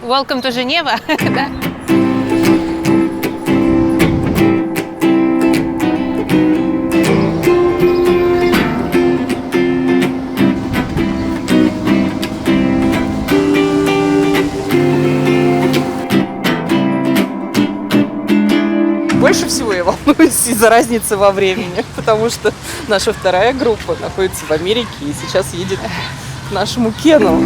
welcome to Geneva. Да? Больше всего я волнуюсь из-за разницы во времени, потому что наша вторая группа находится в Америке и сейчас едет к нашему Кену.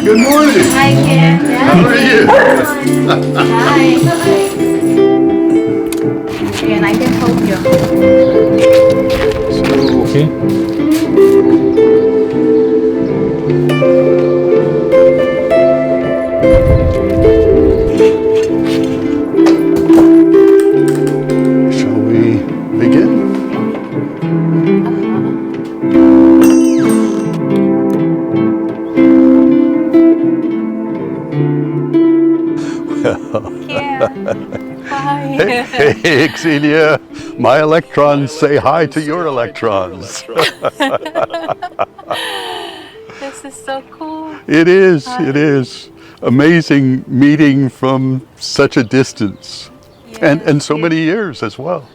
Good morning. Hi, Ken. How are you? Hi. Ken, I can help you. Okay. Shall we begin? Hi. Hey, Xenia. My electrons say hi to your electrons. This is so cool. It is. Amazing meeting from such a distance. And so many years as well.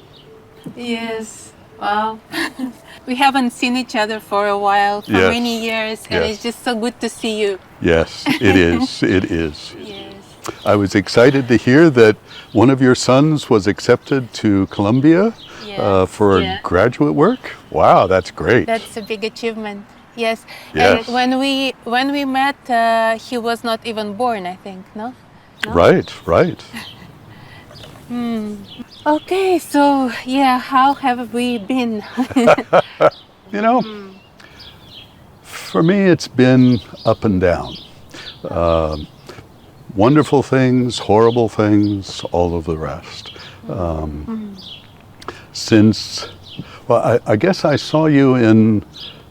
Yes. Wow. We haven't seen each other for a while, for Yes. many years, and Yes. it's just so good to see you. Yes, it is. It is. Yes. I was excited to hear that one of your sons was accepted to Columbia for Yeah. graduate work. Wow, that's great. That's a big achievement. Yes. Yes. And when we met, he was not even born, I think. No. Right. Okay. So yeah, how have we been? You know, for me, it's been up and down. Wonderful things, horrible things, all of the rest. Since, well, I guess I saw you in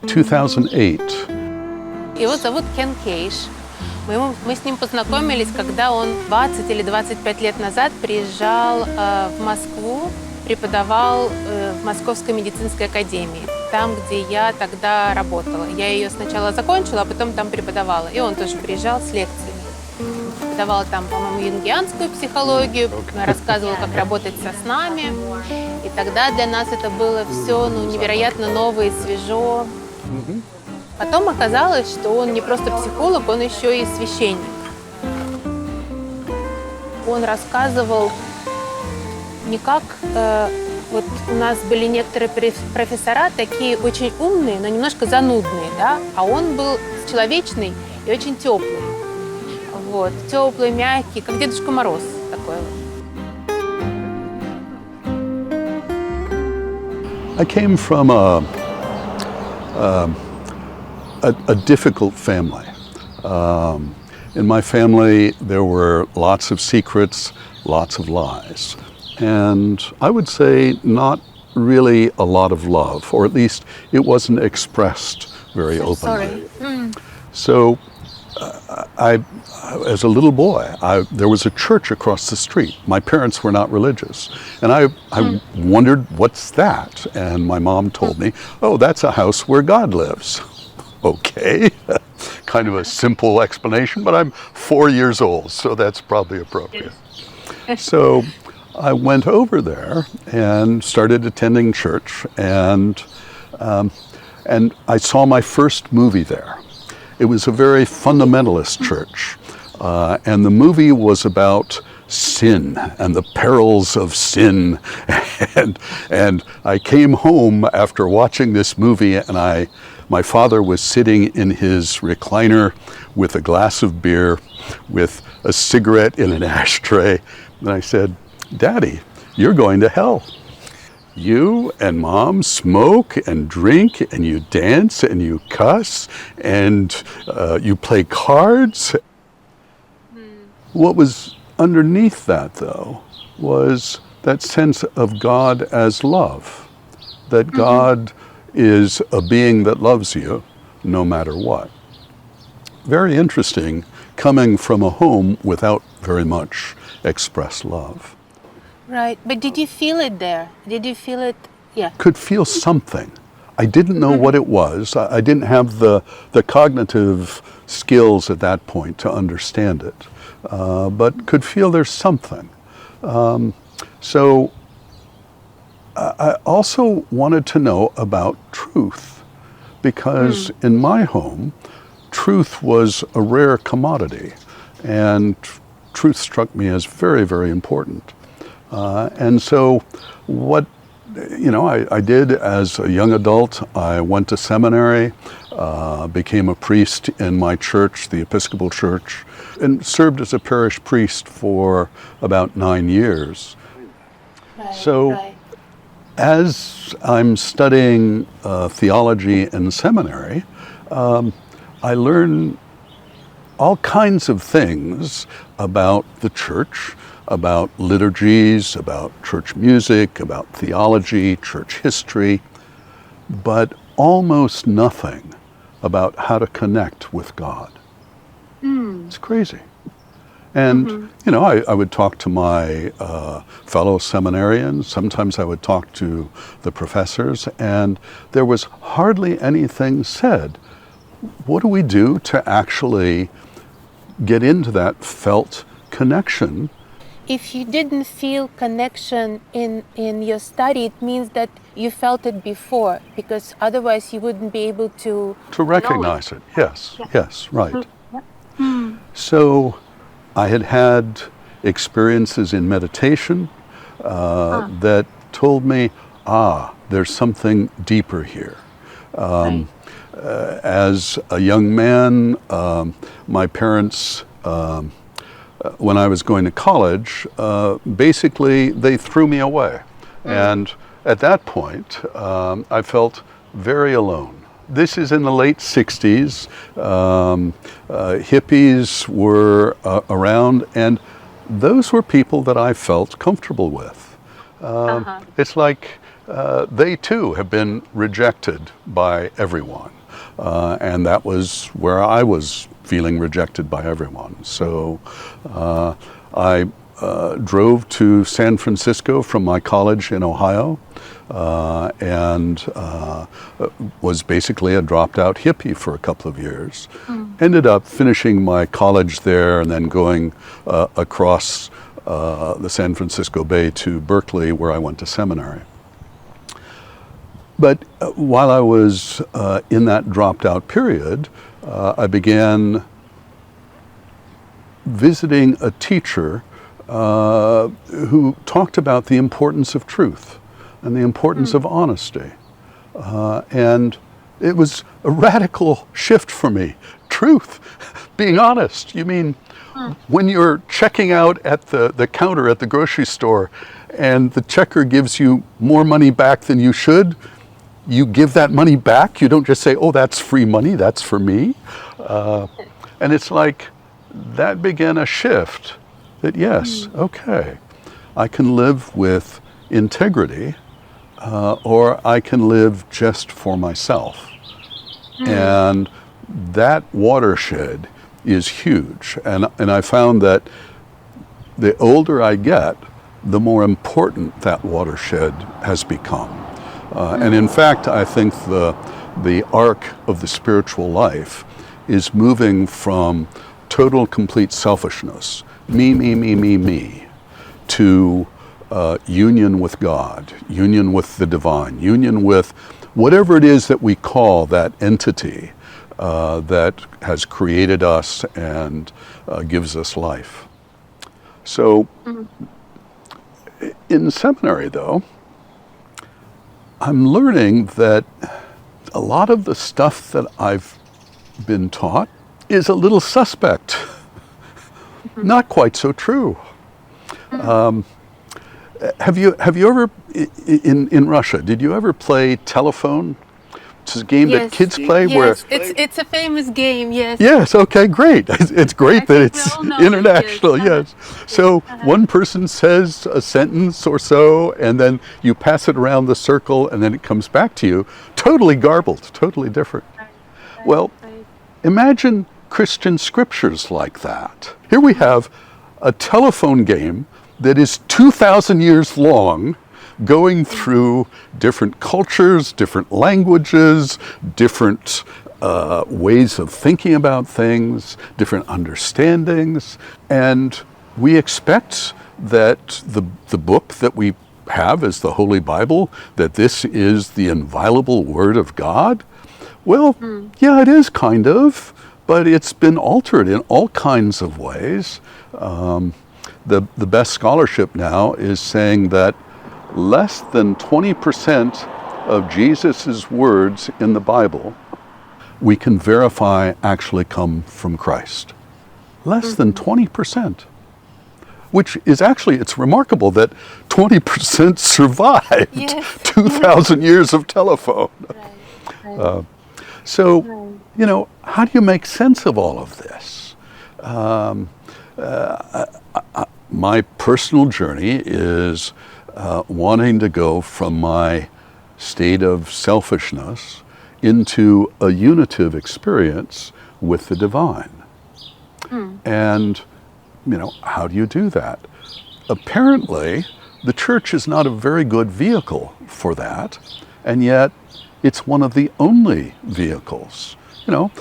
2008. Его зовут Кен Кaisch. Мы с ним познакомились, когда он 20 или 25 лет назад приезжал в Москву, преподавал в Московской медицинской академии, там, где я тогда работала. Я ее сначала закончила, а потом там преподавала. И он тоже приезжал с лекциями. Преподавал там, по-моему, юнгианскую психологию, рассказывал, как работать со снами. И тогда для нас это было все невероятно ново и свежо. Потом оказалось, что он не просто психолог, он еще и священник. Он рассказывал не как... вот у нас были некоторые профессора, такие очень умные, но немножко занудные, да? А он был человечный и очень теплый. Вот, теплый, мягкий, как Дедушка Мороз такой вот. I came from a difficult family. In my family, there were lots of secrets, lots of lies, and I would say not really a lot of love, or at least it wasn't expressed very openly. So as a little boy, there was a church across the street. My parents were not religious. And I wondered, what's that? And my mom told me, oh, that's a house where God lives. Okay, kind of a simple explanation, but I'm 4 years old, so that's probably appropriate. So I went over there and started attending church, and I saw my first movie there. It was a very fundamentalist church, and the movie was about sin and the perils of sin. And I came home after watching this movie, and my father was sitting in his recliner with a glass of beer, with a cigarette in an ashtray, and I said, "Daddy, you're going to hell. You and Mom smoke and drink, and you dance and you cuss, and you play cards." What was underneath that, though, was that sense of God as love, that God is a being that loves you no matter what. Very interesting, coming from a home without very much expressed love. Right, but did you feel it there? Did you feel it Yeah. could feel something. I didn't know what it was. I didn't have the cognitive skills at that point to understand it, but could feel there's something. So I also wanted to know about truth, because in my home, truth was a rare commodity, and truth struck me as very, very important. And so what I did as a young adult, I went to seminary, became a priest in my church, the Episcopal Church, and served as a parish priest for about 9 years. Right, So right. as I'm studying theology in seminary, I learn all kinds of things about the church, about liturgies, about church music, about theology, church history, but almost nothing about how to connect with God. It's crazy. And, I would talk to my fellow seminarians. Sometimes I would talk to the professors, and there was hardly anything said. What do we do to actually get into that felt connection? If you didn't feel connection in your study, it means that you felt it before, because otherwise you wouldn't be able to recognize it. Yes, right. So I had experiences in meditation that told me, there's something deeper here. As a young man, my parents, when I was going to college, basically they threw me away. And at that point, I felt very alone. This is in the late 60s. Hippies were around, and those were people that I felt comfortable with. It's like they too have been rejected by everyone. And that was where I was feeling rejected by everyone. So I drove to San Francisco from my college in Ohio, and was basically a dropped out hippie for a couple of years. Ended up finishing my college there and then going across the San Francisco Bay to Berkeley, where I went to seminary. But while I was in that dropped out period, I began visiting a teacher who talked about the importance of truth and the importance of honesty. And it was a radical shift for me. Truth, being honest. You mean when you're checking out at the counter at the grocery store and the checker gives you more money back than you should, you give that money back. You don't just say, oh, that's free money, that's for me. And it's like that began a shift that, yes, okay, I can live with integrity, or I can live just for myself. And that watershed is huge. And I found that the older I get, the more important that watershed has become. And in fact, I think the arc of the spiritual life is moving from total, complete selfishness, me, to union with God, union with the divine, union with whatever it is that we call that entity that has created us and gives us life. So in seminary, though, I'm learning that a lot of the stuff that I've been taught is a little suspect. Not quite so true. Have you ever, in Russia, did you ever play telephone? It's a game that kids play where... It's a famous game, yes. Yes, okay, great. It's great that think we it's all know international, it, yes. So one person says a sentence or so, and then you pass it around the circle, and then it comes back to you, totally garbled, totally different. Well, imagine Christian scriptures like that. Here we have a telephone game that is 2,000 years long, going through different cultures, different languages, different ways of thinking about things, different understandings, and we expect that the book that we have as the Holy Bible, that this is the inviolable Word of God. Well, yeah, it is kind of, but it's been altered in all kinds of ways. The best scholarship now is saying that less than 20% of Jesus's words in the Bible we can verify actually come from Christ. Less than 20%. Which is actually, it's remarkable that 20% survived Yes. 2,000 years of telephone. So, you know, how do you make sense of all of this? My personal journey is wanting to go from my state of selfishness into a unitive experience with the divine. And, you know, how do you do that? Apparently, the church is not a very good vehicle for that, and yet it's one of the only vehicles. You know,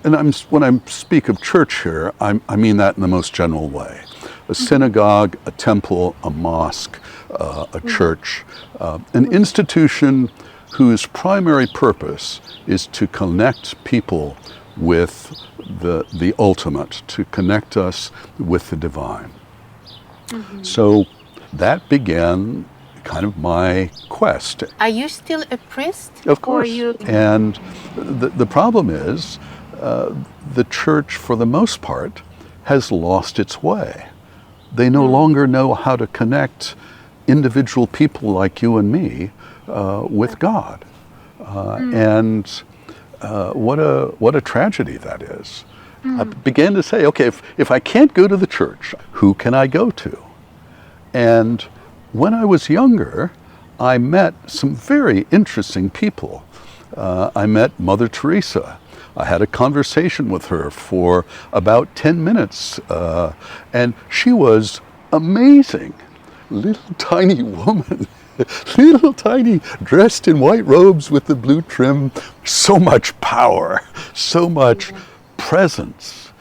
and when I speak of church here, I mean that in the most general way. A synagogue, a temple, a mosque, a church, an institution whose primary purpose is to connect people with the ultimate, to connect us with the divine. So that began kind of my quest. Are you still a priest? Of Or course. you... And the problem is the church, for the most part, has lost its way. They no longer know how to connect individual people like you and me with God. And what a tragedy that is. I began to say, okay, if I can't go to the church, who can I go to? And when I was younger, I met some very interesting people. I met Mother Teresa. I had a conversation with her for about 10 minutes, and she was amazing. Little tiny woman, little tiny, dressed in white robes with the blue trim, so much power, so much presence.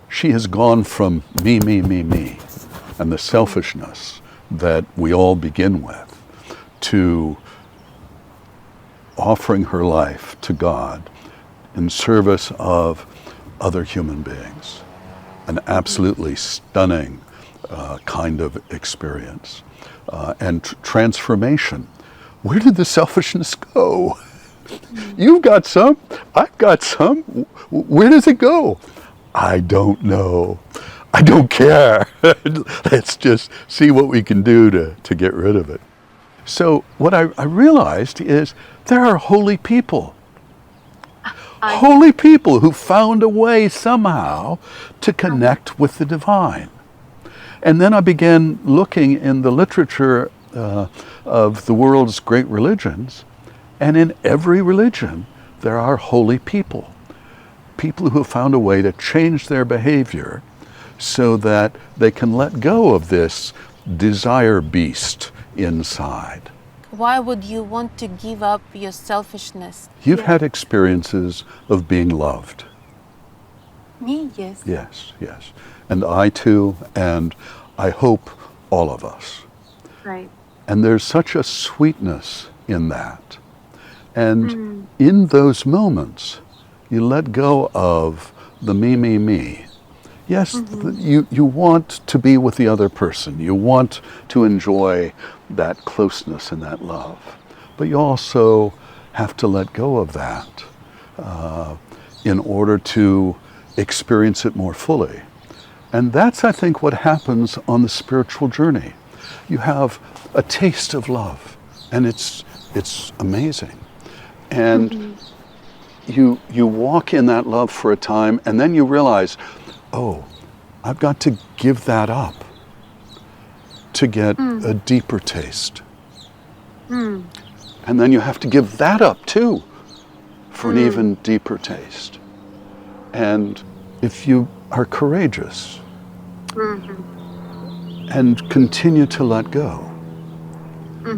She has gone from me, and the selfishness that we all begin with, to offering her life to God in service of other human beings. An absolutely stunning kind of experience and transformation. Where did the selfishness go? You've got some, I've got some. Where does it go? I don't know. I don't care. Let's just see what we can do to get rid of it. So what I realized is there are holy people. Holy people who found a way somehow to connect with the divine. And then I began looking in the literature of the world's great religions, and in every religion there are holy people. People who have found a way to change their behavior so that they can let go of this desire beast inside. Why would you want to give up your selfishness? You've had experiences of being loved. Me, yes. Yes, yes. And I too, and I hope all of us. Right. And there's such a sweetness in that. And in those moments, you let go of the me. Yes, you want to be with the other person. You want to enjoy that closeness and that love. But you also have to let go of that in order to experience it more fully. And that's, I think, what happens on the spiritual journey. You have a taste of love, and it's amazing. And you walk in that love for a time, and then you realize, oh, I've got to give that up to get a deeper taste. And then you have to give that up too for an even deeper taste. And if you are courageous and continue to let go,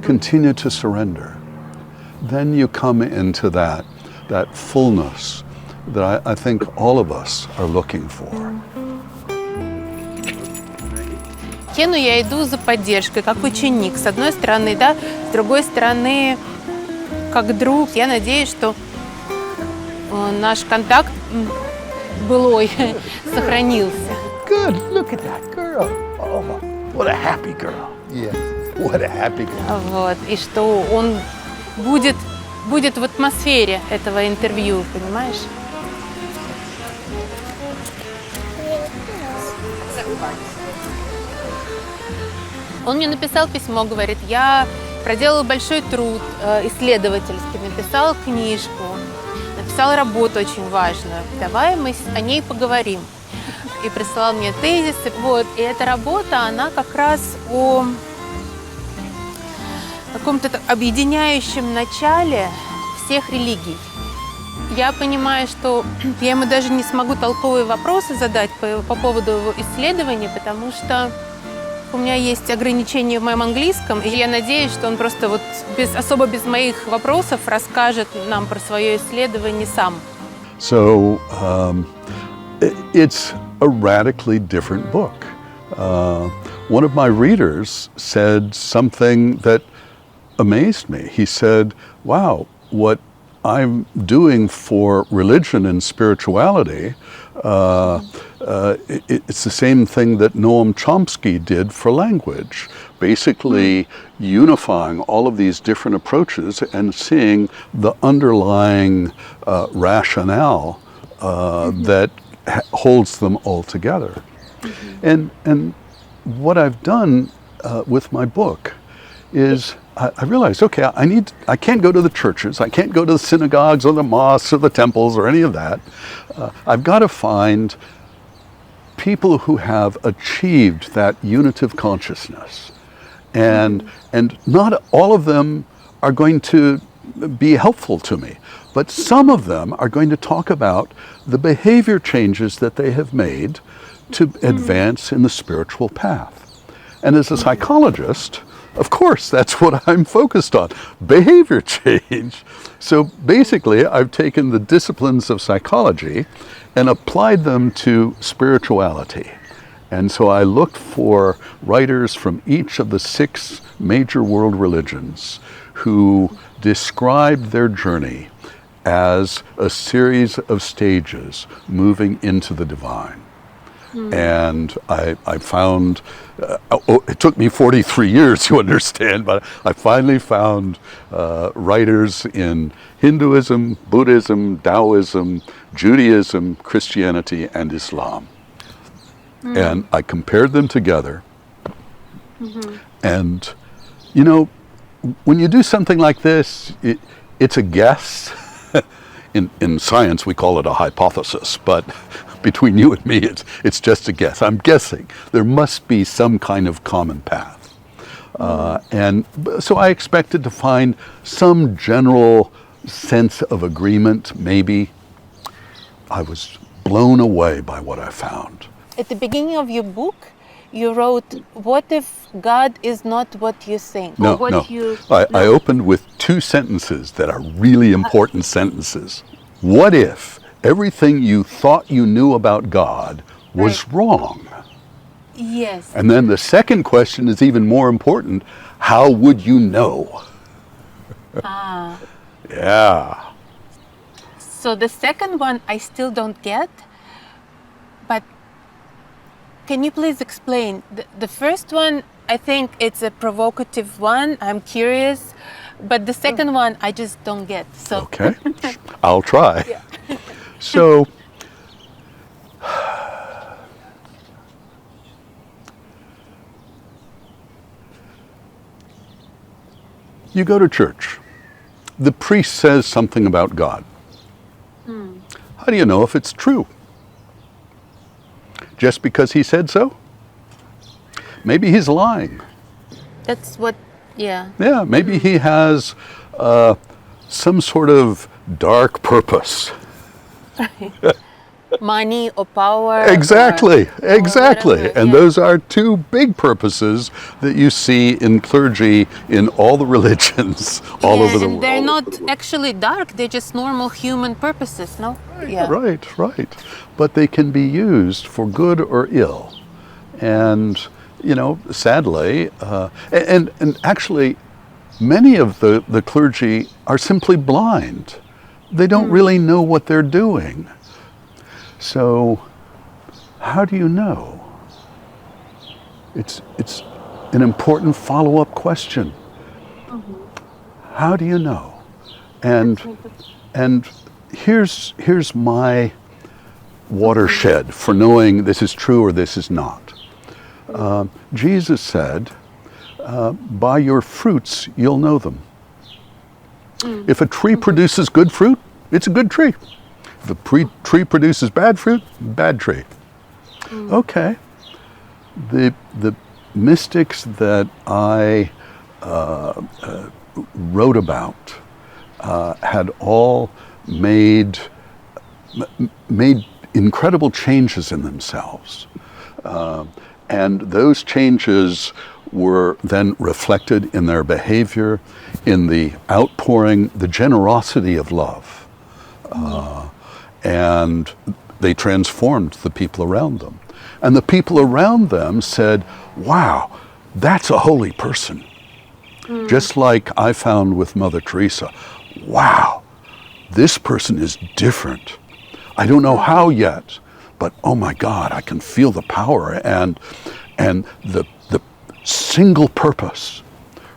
continue to surrender, then you come into that fullness that I think all of us are looking for. Кену я иду за поддержкой, как ученик, с одной стороны, да, с другой стороны, как друг. Я надеюсь, что наш контакт былой сохранился. Good, look at that girl. Oh, what a happy girl. Yes, what a happy girl. Вот, и что он будет в атмосфере этого интервью, понимаешь? Он мне написал письмо, говорит, я проделал большой труд исследовательский, написал книжку, написал работу очень важную. Давай мы о ней поговорим. И прислал мне тезисы. Вот. И эта работа, она как раз о каком-то объединяющем начале всех религий. Я понимаю, что я ему даже не смогу толковые вопросы задать по поводу его исследования, потому что у меня есть ограничения в моем английском, и я надеюсь, что он просто вот особо без моих вопросов расскажет нам про свое исследование сам. So it's a radically different book. One of my readers said something that amazed me. He said, wow, what I'm doing for religion and spirituality, it's the same thing that Noam Chomsky did for language, basically unifying all of these different approaches and seeing the underlying rationale that holds them all together. And what I've done with my book is I realized, okay, I can't go to the churches, I can't go to the synagogues or the mosques or the temples or any of that. I've got to find people who have achieved that unitive consciousness. And not all of them are going to be helpful to me, but some of them are going to talk about the behavior changes that they have made to advance in the spiritual path. And as a psychologist, of course, that's what I'm focused on, behavior change. So basically, I've taken the disciplines of psychology and applied them to spirituality. And so I looked for writers from each of the 6 major world religions who described their journey as a series of stages moving into the divine. And I found, it took me 43 years to understand, but I finally found writers in Hinduism, Buddhism, Taoism, Judaism, Christianity, and Islam. And I compared them together. And, you know, when you do something like this, it's a guess. In science, we call it a hypothesis, but between you and me, it's just a guess. I'm guessing there must be some kind of common path. And so I expected to find some general sense of agreement, maybe. I was blown away by what I found. At the beginning of your book, you wrote, what if God is not what you think? No, or what no. You... I opened with 2 sentences that are really important sentences. What if everything you thought you knew about God was wrong? Yes. And then the second question is even more important. How would you know? Yeah. So the second one I still don't get, but can you please explain? The first one, I think it's a provocative one. I'm curious. But the second one, I just don't get. So. Okay, I'll try. Yeah. So, you go to church. The priest says something about God. How do you know if it's true? Just because he said so? Maybe he's lying. That's what, yeah. Yeah, maybe he has some sort of dark purpose. money or power. Exactly, exactly. whatever, And yeah. those are two big purposes that you see in clergy in all the religions all Yeah, over the and world. they're not actually dark, they're just normal human purposes, no? Yeah. Right, right. But they can be used for good or ill. And, you know, sadly, and actually, many of the clergy are simply blind. They don't really know what they're doing. So, how do you know? It's an important follow-up question. How do you know? And here's my watershed for knowing this is true or this is not. Jesus said, by your fruits you'll know them. If a tree produces good fruit, it's a good tree. If a tree produces bad fruit, bad tree. Okay. The mystics that I wrote about had all made incredible changes in themselves. And those changes were then reflected in their behavior, in the outpouring, the generosity of love. And they transformed the people around them. And the people around them said, wow, that's a holy person. Just like I found with Mother Teresa, wow, this person is different. I don't know how yet, but oh my God, I can feel the power and the single purpose.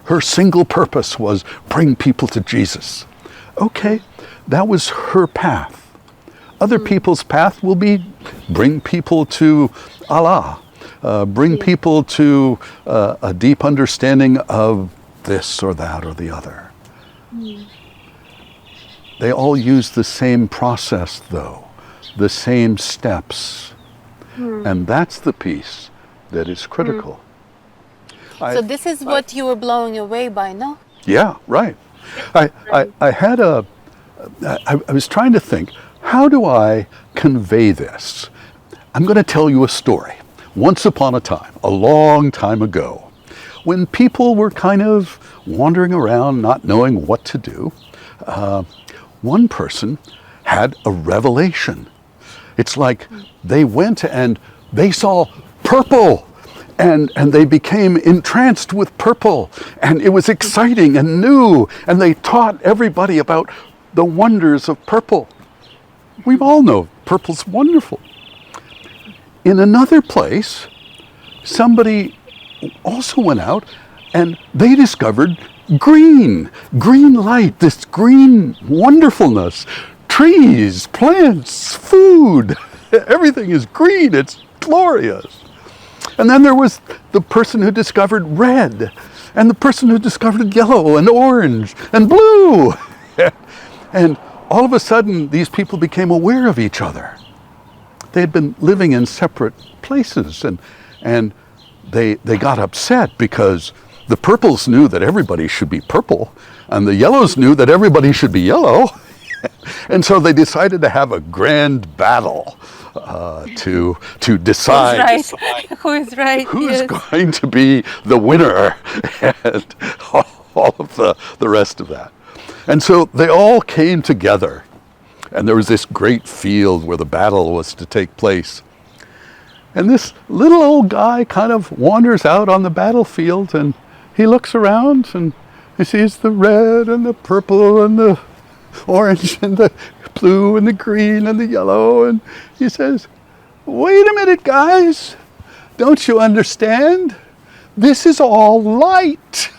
Her single purpose was bring people to Jesus. Okay, that was her path. Other people's path will be bring people to Allah, bring people to a deep understanding of this or that or the other. They all use the same process though, the same steps. And that's the piece that is critical. So this is what you were blown away by, no? Yeah, right. I was trying to think, how do I convey this? I'm going to tell you a story. Once upon a time, a long time ago, when people were kind of wandering around, not knowing what to do, one person had a revelation. It's like they went and they saw purple. And they became entranced with purple, and it was exciting and new, and they taught everybody about the wonders of purple. We all know purple's wonderful. In another place, somebody also went out and they discovered green light, this green wonderfulness, trees, plants, food, everything is green, it's glorious. And then there was the person who discovered red, and the person who discovered yellow and orange and blue. And all of a sudden, these people became aware of each other. They had been living in separate places, and they got upset because the purples knew that everybody should be purple, and the yellows knew that everybody should be yellow. And so they decided to have a grand battle to decide Who is right? who's Yes. going to be the winner and all of the rest of that. And so they all came together, and there was this great field where the battle was to take place. And this little old guy kind of wanders out on the battlefield, and he looks around and he sees the red and the purple and the orange and the blue and the green and the yellow, and he says, wait a minute, guys, don't you understand? This is all light.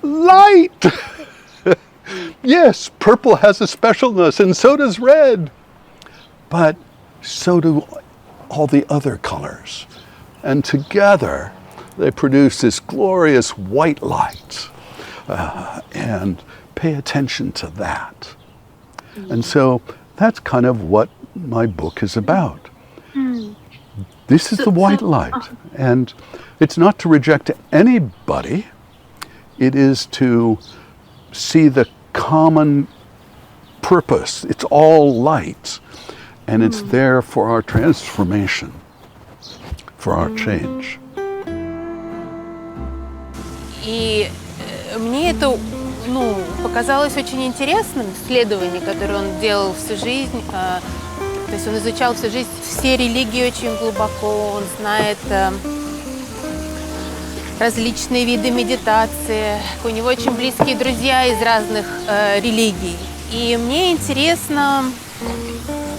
Light. Yes, purple has a specialness, and so does red, but so do all the other colors, and together they produce this glorious white light. And pay attention to that. And so that's kind of what my book is about. This is the white light. And it's not to reject anybody. It is to see the common purpose. It's all light. And it's there for our transformation, for our change. И мне это показалось очень интересным, исследование, которое он делал всю жизнь. То есть он изучал всю жизнь все религии очень глубоко, он знает различные виды медитации. У него очень близкие друзья из разных религий. И мне интересно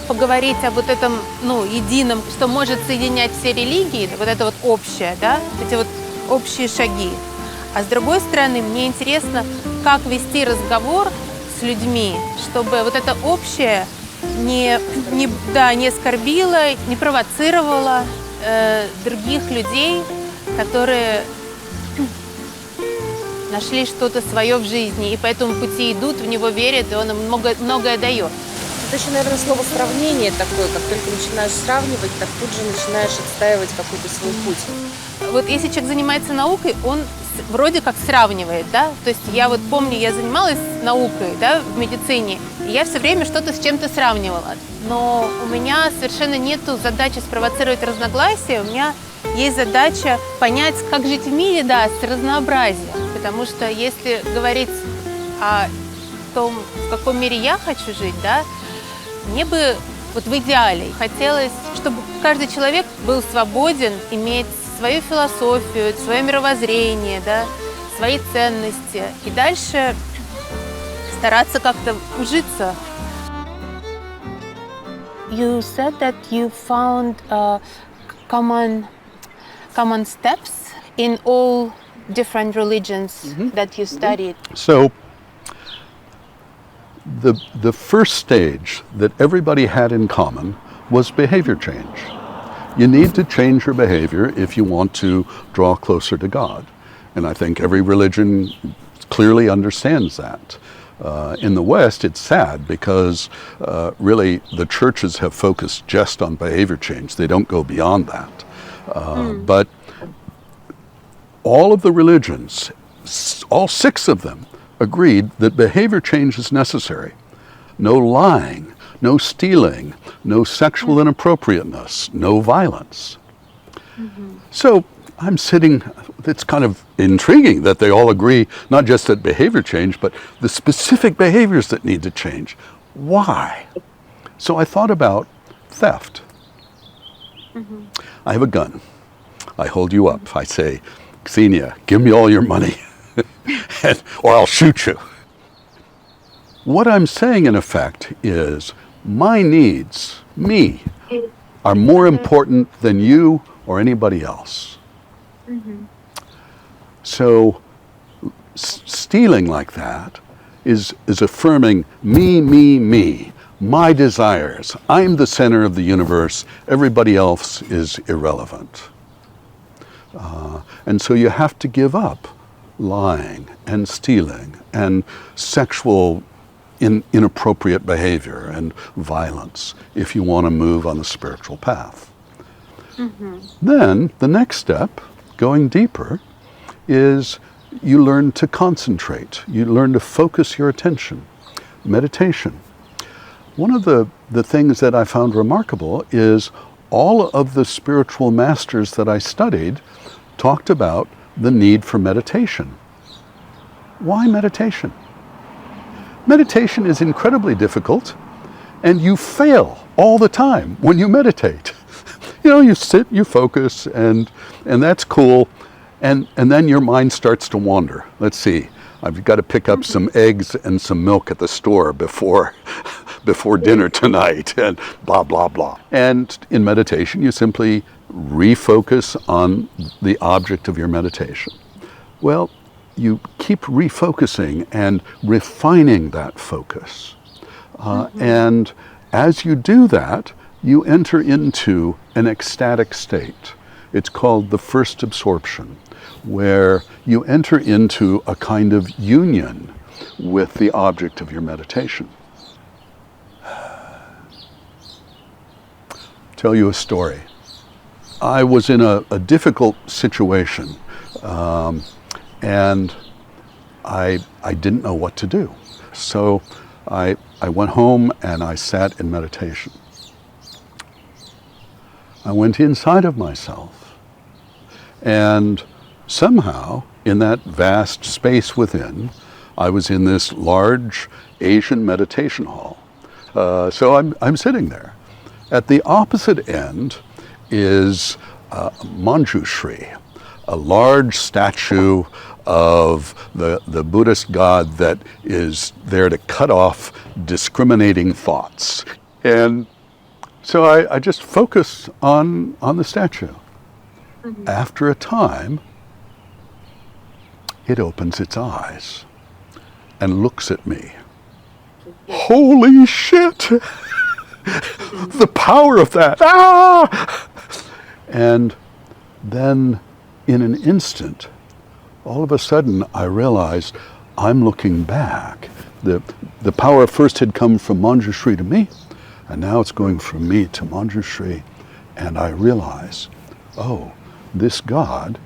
поговорить об вот этом, едином, что может соединять все религии, вот это вот общее, да, эти вот общие шаги. А с другой стороны, мне интересно, как вести разговор с людьми, чтобы вот это общее не оскорбило, не провоцировало других людей, которые нашли что-то свое в жизни, и по этому пути идут, в него верят, и он им многое дает. Это еще, наверное, слово сравнение такое, как только начинаешь сравнивать, так тут же начинаешь отстаивать какой-то свой путь. Вот если человек занимается наукой, он вроде как сравнивает, да? То есть я вот помню, я занималась наукой, да, в медицине, и я все время что-то с чем-то сравнивала. Но у меня совершенно нету задачи спровоцировать разногласия, у меня есть задача понять, как жить в мире, да, с разнообразием. Потому что если говорить о том, в каком мире я хочу жить, да, мне бы вот в идеале хотелось, чтобы каждый человек был свободен иметь свою философию, свое мировоззрение, да, свои ценности. И дальше стараться как-то ужиться. You said that you found common steps in all different religions that you studied. So the first stage that everybody had in common was behavior change. You need to change your behavior if you want to draw closer to God. And I think every religion clearly understands that. In the West, it's sad because really the churches have focused just on behavior change. They don't go beyond that. But all of the religions, all 6 of them, agreed that behavior change is necessary. No lying, no stealing, no sexual inappropriateness, no violence. So I'm sitting, it's kind of intriguing that they all agree, not just that behavior change, but the specific behaviors that need to change. Why? So I thought about theft. I have a gun. I hold you up. I say, Xenia, give me all your money, or I'll shoot you. What I'm saying, in effect, is my needs, me, are more important than you or anybody else. So stealing like that is affirming me, my desires. I'm the center of the universe. Everybody else is irrelevant. And so you have to give up lying and stealing and sexual inappropriate behavior and violence if you want to move on the spiritual path. Then the next step, going deeper, is you learn to concentrate. You learn to focus your attention. Meditation. One of the things that I found remarkable is all of the spiritual masters that I studied talked about the need for meditation. Why meditation? Meditation is incredibly difficult, and you fail all the time when you meditate. You sit, you focus, and that's cool, and then your mind starts to wander. Let's see, I've got to pick up some eggs and some milk at the store before dinner tonight, and blah, blah, blah. And in meditation, you simply refocus on the object of your meditation. Well, you keep refocusing and refining that focus. And as you do that, you enter into an ecstatic state. It's called the first absorption, where you enter into a kind of union with the object of your meditation. Tell you a story. I was in a difficult situation, and I didn't know what to do. So I went home and I sat in meditation. I went inside of myself. And somehow, in that vast space within, I was in this large Asian meditation hall. So I'm sitting there. At the opposite end is Manjushri, a large statue of the Buddhist god that is there to cut off discriminating thoughts. And so I just focus on the statue. Mm-hmm. After a time, it opens its eyes and looks at me. Holy shit! The power of that! Ah! And then in an instant, all of a sudden I realized I'm looking back. The power first had come from Manjushri to me, and now it's going from me to Manjushri. And I realize, oh, this God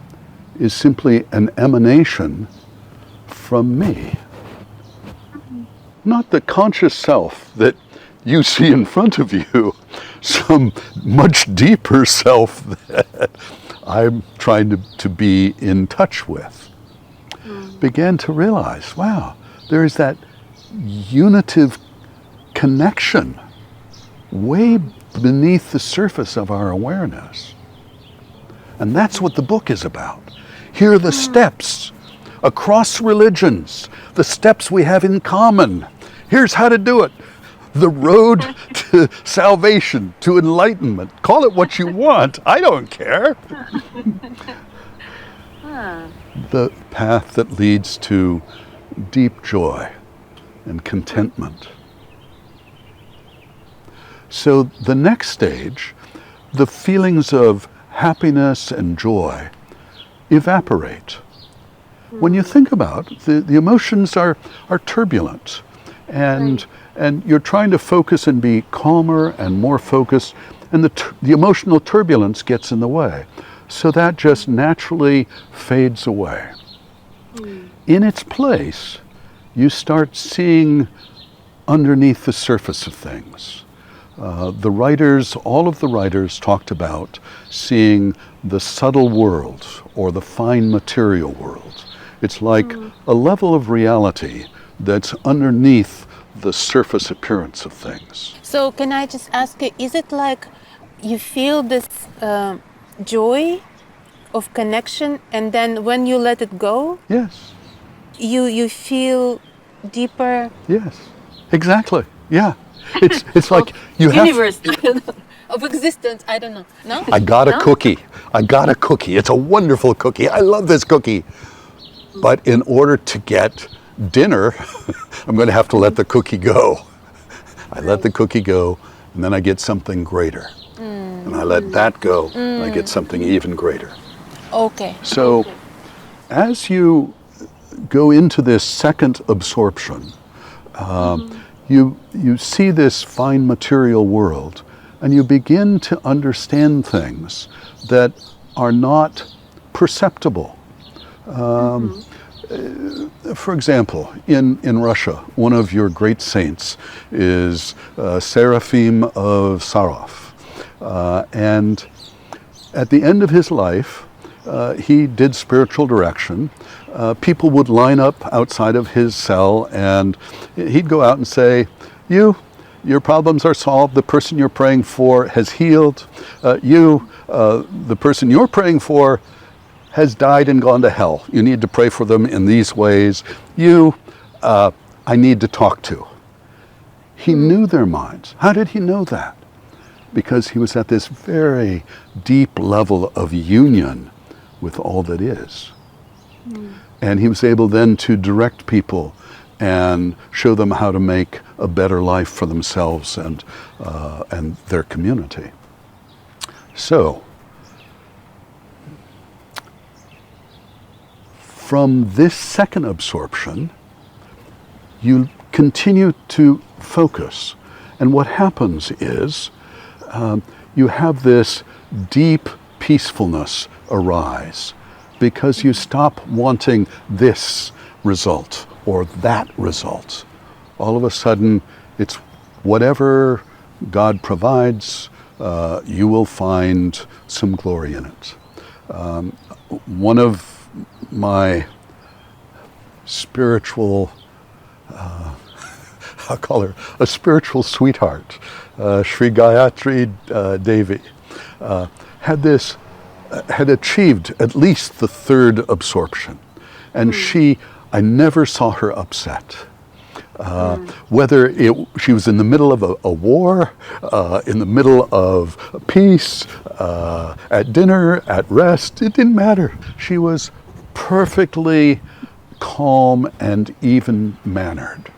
is simply an emanation from me. Not the conscious self that you see in front of you, some much deeper self that I'm trying to be in touch with. Began to realize, wow, there is that unitive connection way beneath the surface of our awareness. And that's what the book is about. Here are the steps across religions, the steps we have in common. Here's how to do it. The road to salvation, to enlightenment. Call it what you want. I don't care. The path that leads to deep joy and contentment. So the next stage, the feelings of happiness and joy evaporate. When you think about it, the emotions are turbulent, and you're trying to focus and be calmer and more focused, and the emotional turbulence gets in the way. So that just naturally fades away. In its place, you start seeing underneath the surface of things. The writers, all of the writers talked about seeing the subtle world or the fine material world. It's like a level of reality that's underneath the surface appearance of things. So can I just ask you, is it like you feel this joy of connection, and then when you let it go, Yes. you feel deeper? Yes. Exactly. Yeah. It's like you have. Universe of existence. I don't know. No. I got a No? cookie. I got a cookie. It's a wonderful cookie. I love this cookie. But in order to get dinner, I'm going to have to let the cookie go. I let the cookie go, and then I get something greater. And I let that go, and I get something even greater. Okay. So as you go into this second absorption, you see this fine material world, and you begin to understand things that are not perceptible. For example, in Russia, one of your great saints is Seraphim of Sarov. And at the end of his life, he did spiritual direction. People would line up outside of his cell, and he'd go out and say, your problems are solved. The person you're praying for has healed. The person you're praying for has died and gone to hell. You need to pray for them in these ways. I need to talk to. He knew their minds. How did he know that? Because he was at this very deep level of union with all that is. And he was able then to direct people and show them how to make a better life for themselves and their community. So, from this second absorption, you continue to focus. And what happens is you have this deep peacefulness arise because you stop wanting this result or that result. All of a sudden, it's whatever God provides, you will find some glory in it. One of my spiritual, I'll call her a spiritual sweetheart, Sri Gayatri Devi, had achieved at least the third absorption. And I never saw her upset. Whether she was in the middle of a war, in the middle of peace, at dinner, at rest, it didn't matter. She was perfectly calm and even-mannered.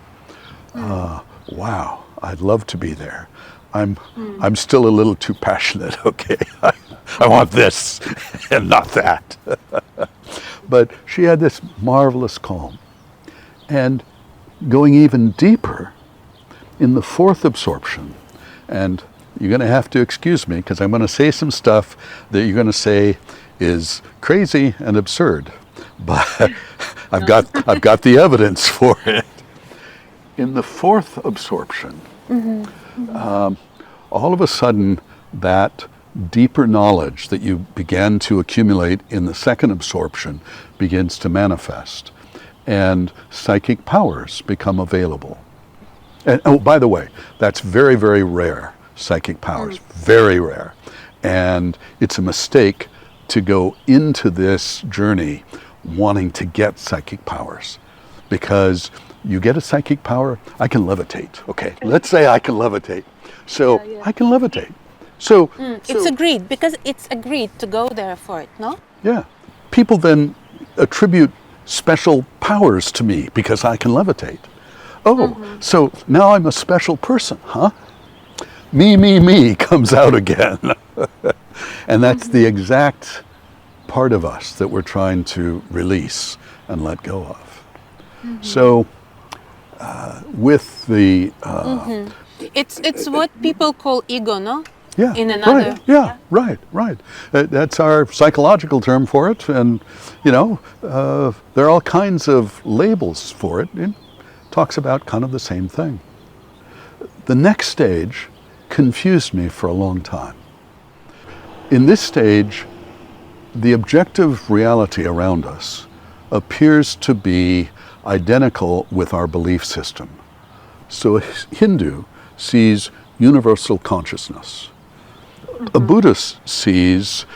Wow, I'd love to be there. I'm still a little too passionate, okay? I want this and not that. But she had this marvelous calm. And going even deeper, in the fourth absorption, and you're going to have to excuse me because I'm going to say some stuff that you're going to say is crazy and absurd, but I've got the evidence for it. In the fourth absorption, all of a sudden, that deeper knowledge that you began to accumulate in the second absorption begins to manifest, and psychic powers become available. And oh, by the way, that's very, very rare, psychic powers, very rare. And it's a mistake to go into this journey wanting to get psychic powers, because you get a psychic power, I can levitate, okay? Let's say I can levitate. So I can levitate. So it's agreed, because it's agreed to go there for it, no? Yeah. People then attribute special powers to me because I can levitate. Oh, so now I'm a special person, huh? Me comes out again. And that's the exact part of us that we're trying to release and let go of. So with the... It's what people call ego, no? Yeah, in another, right. Yeah, right. That's our psychological term for it, and there are all kinds of labels for it. It talks about kind of the same thing. The next stage confused me for a long time. In this stage, the objective reality around us appears to be identical with our belief system. So a Hindu sees universal consciousness. A Buddhist sees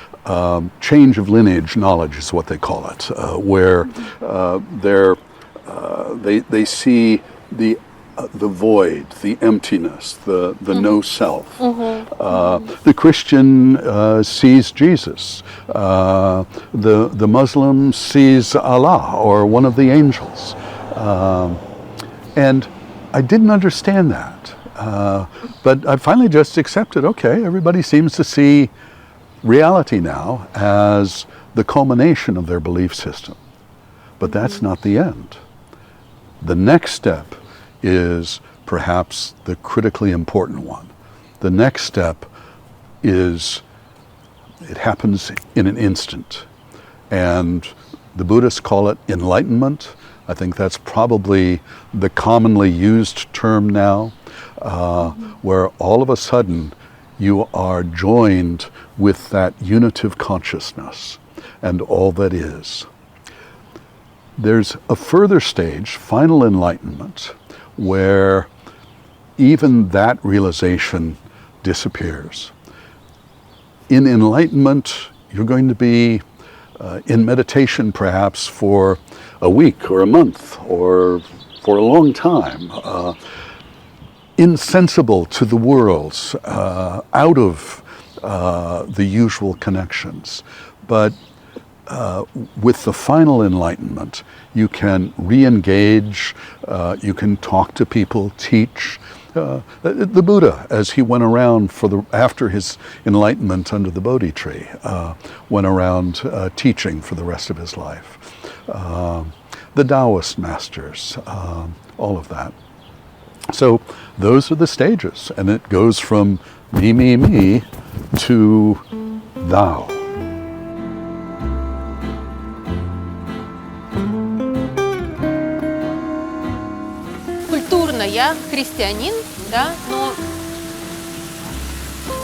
change of lineage knowledge, is what they call it, where they see the void, the emptiness, the no self. The Christian sees Jesus. The Muslim sees Allah or one of the angels. And I didn't understand that. But I finally just accepted, okay, everybody seems to see reality now as the culmination of their belief system. But that's not the end. The next step is perhaps the critically important one. The next step is, it happens in an instant. And the Buddhists call it enlightenment. I think that's probably the commonly used term now, where all of a sudden you are joined with that unitive consciousness and all that is. There's a further stage, final enlightenment, where even that realization disappears. In enlightenment, you're going to be in meditation perhaps for a week or a month or for a long time, insensible to the world, out of the usual connections. But with the final enlightenment, you can re-engage, you can talk to people, teach. The Buddha, as he went around after his enlightenment under the Bodhi tree, went around teaching for the rest of his life. The Taoist masters, all of that. So those are the stages, and it goes from me to thou. Культурно я христианин, да,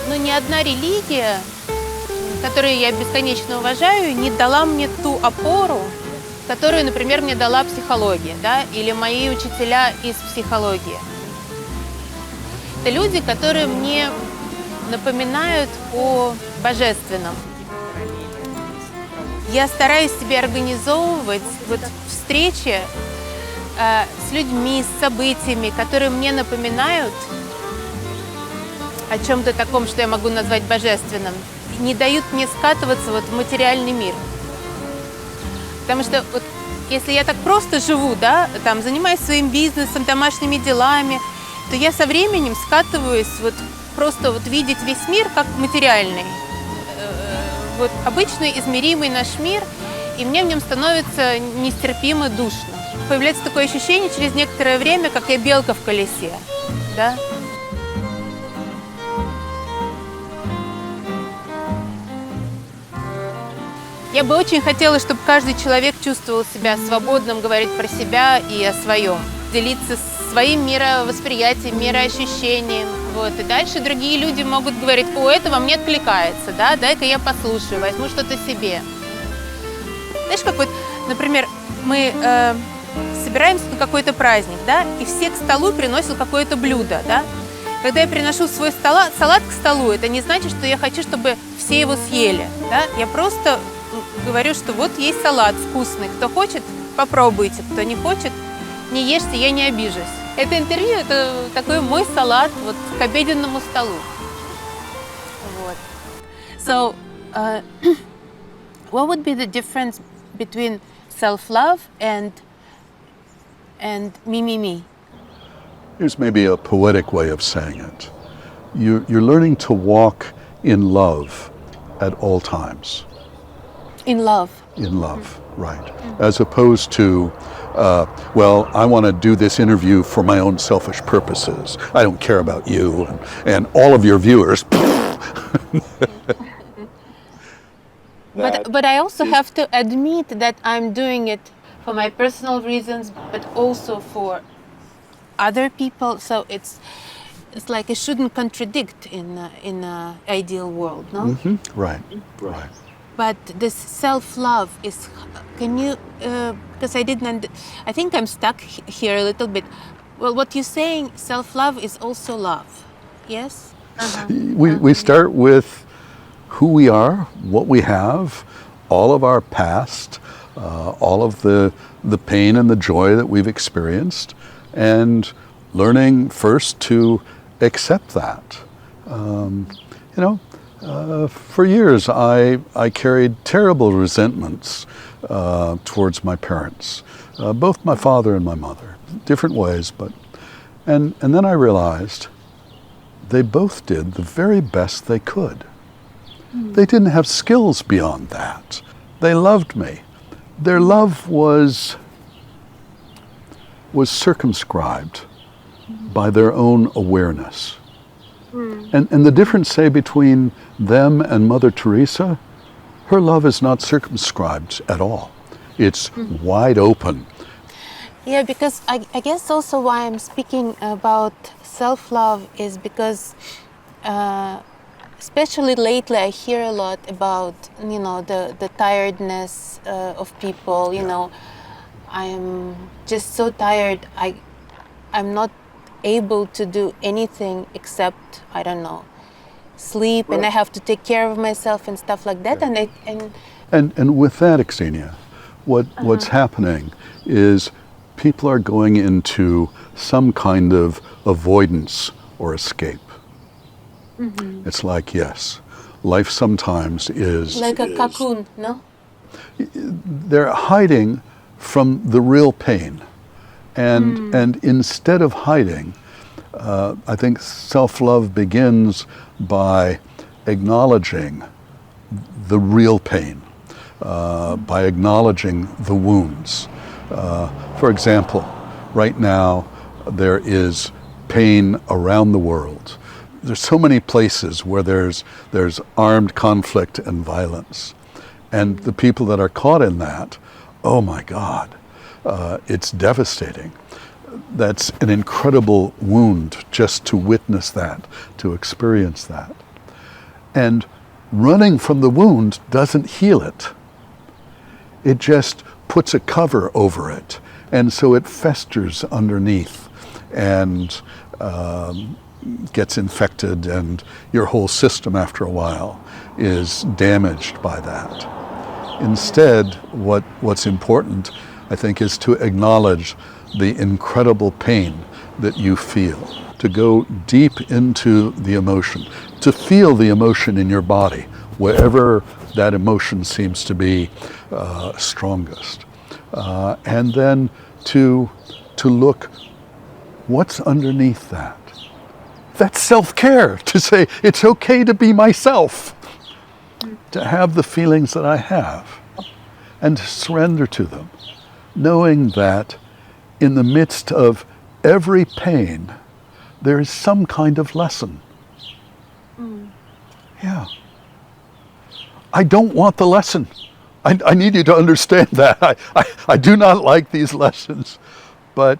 но ни одна религия, которую я бесконечно уважаю, не дала мне ту опору, которую, например, мне дала психология, да, или мои учителя из психологии. Это люди, которые мне напоминают о божественном. Я стараюсь себе организовывать вот встречи с людьми, с событиями, которые мне напоминают о чем-то таком, что я могу назвать божественным, не дают мне скатываться вот в материальный мир. Потому что вот, если я так просто живу, да, там, занимаюсь своим бизнесом, домашними делами, то я со временем скатываюсь вот просто вот видеть весь мир как материальный, вот обычный измеримый наш мир, и мне в нем становится нестерпимо душно. Появляется такое ощущение через некоторое время, как я белка в колесе, да. Я бы очень хотела, чтобы каждый человек чувствовал себя свободным говорить про себя и о своем, делиться своим мировосприятием, мироощущением. Вот. И дальше другие люди могут говорить: о, это во мне откликается, да, дай-ка я послушаю, возьму что-то себе. Знаешь, как вот, например, мы собираемся на какой-то праздник, да, и все к столу приносят какое-то блюдо, да. Когда я приношу свой салат к столу, это не значит, что я хочу, чтобы все его съели, да. Я просто говорю, что вот есть салат вкусный, кто хочет, попробуйте, кто не хочет, не ешьте, я не обижусь. Это интервью, это такой мой салат вот к обеденному столу. Вот. So, what would be the difference between self-love and me? Here's maybe a poetic way of saying it. You're learning to walk in love at all times. In love. In love, right. As opposed to, well, I want to do this interview for my own selfish purposes. I don't care about you and all of your viewers. But I also have to admit that I'm doing it for my personal reasons, but also for other people. So it's like it shouldn't contradict in an ideal world, no? Mm-hmm. Right, right. But this self-love is, can you, because I think I'm stuck here a little bit. Well, what you're saying, self-love is also love, yes? We start with who we are, what we have, all of our past, all of the pain and the joy that we've experienced, and learning first to accept that. For years, I carried terrible resentments towards my parents, both my father and my mother, different ways, and then I realized they both did the very best they could. They didn't have skills beyond that. They loved me. Their love was circumscribed by their own awareness. And the difference, say, between them and Mother Teresa, her love is not circumscribed at all. It's wide open. Yeah, because I guess also why I'm speaking about self-love is because especially lately I hear a lot about, the tiredness of people, I am just so tired, I'm not able to do anything except, I don't know, sleep, and I have to take care of myself and stuff like that. Yeah. And with that, Xenia, what's happening is people are going into some kind of avoidance or escape. It's like, yes, life sometimes is like a cocoon, no? They're hiding from the real pain. And instead of hiding, I think self-love begins by acknowledging the real pain, by acknowledging the wounds. For example, right now there is pain around the world. There's so many places where there's armed conflict and violence. And the people that are caught in that, oh my God, it's devastating. That's an incredible wound just to witness that, to experience that. And running from the wound doesn't heal it. It just puts a cover over it. And so it festers underneath and gets infected, and your whole system after a while is damaged by that. Instead, what's important, I think, is to acknowledge the incredible pain that you feel, to go deep into the emotion, to feel the emotion in your body, wherever that emotion seems to be strongest. And then to look, what's underneath that? That's self-care, to say it's okay to be myself, to have the feelings that I have, and to surrender to them, knowing that in the midst of every pain, there is some kind of lesson. Yeah. I don't want the lesson. I need you to understand that. I do not like these lessons, but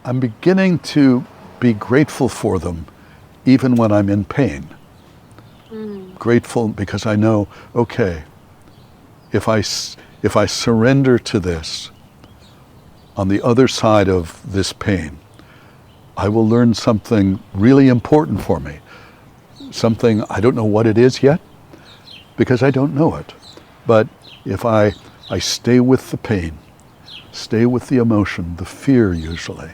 I'm beginning to be grateful for them even when I'm in pain. Grateful because I know, okay, if I surrender to this, on the other side of this pain, I will learn something really important for me. Something, I don't know what it is yet, because I don't know it. But if I stay with the pain, stay with the emotion, the fear usually,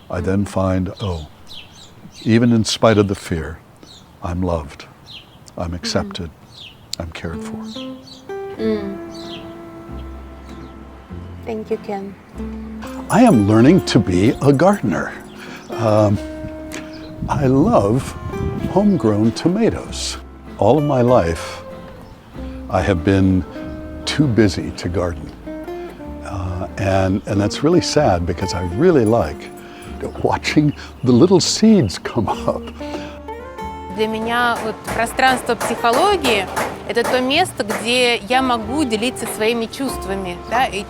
I then find, oh, even in spite of the fear, I'm loved, I'm accepted, I'm cared for. Thank you, Ken. I am learning to be a gardener. I love homegrown tomatoes. All of my life, I have been too busy to garden. And that's really sad, because I really like watching the little seeds come up. Для меня вот пространство психологии – это то место, где я могу делиться своими чувствами, да, и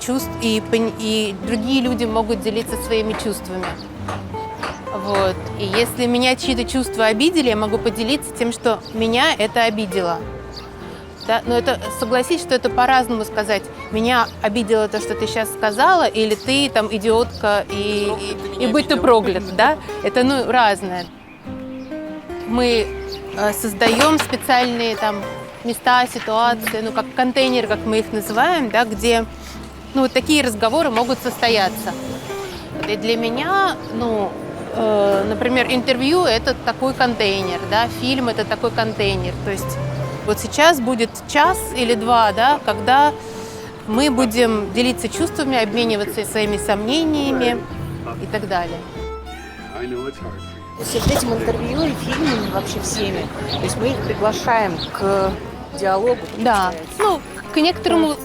другие люди могут делиться своими чувствами. Вот. И если меня чьи-то чувства обидели, я могу поделиться тем, что меня это обидело. Да? Но это, согласись, что это по-разному сказать. Меня обидело то, что ты сейчас сказала, или ты там идиотка и будь ты проклят, да? Это разное. Мы создаем специальные там места, ситуации, как контейнеры, как мы их называем, да, где вот такие разговоры могут состояться. И для меня, например, интервью – это такой контейнер, да, фильм – это такой контейнер. То есть вот сейчас будет час или два, да, когда мы будем делиться чувствами, обмениваться своими сомнениями и так далее. То есть вот этим интервью и фильмами вообще всеми, то есть мы их приглашаем к диалогу. Да, к некоторому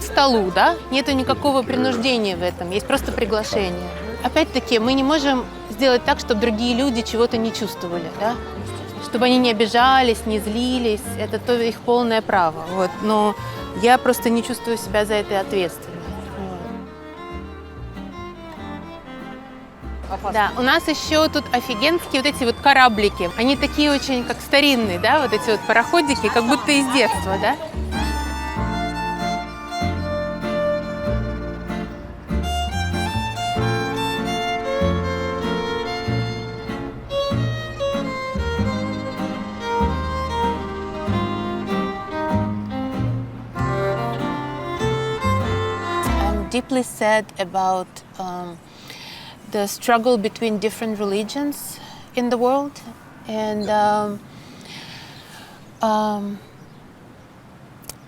столу, да, нету никакого принуждения в этом, есть просто приглашение. Опять-таки, мы не можем сделать так, чтобы другие люди чего-то не чувствовали, да, чтобы они не обижались, не злились, это то их полное право, вот, но я просто не чувствую себя за это ответственной. Да, у нас еще тут офигенские вот эти вот кораблики. Они такие очень, как старинные, да, вот эти вот пароходики, как будто из детства, да? I'm deeply sad about the struggle between different religions in the world, and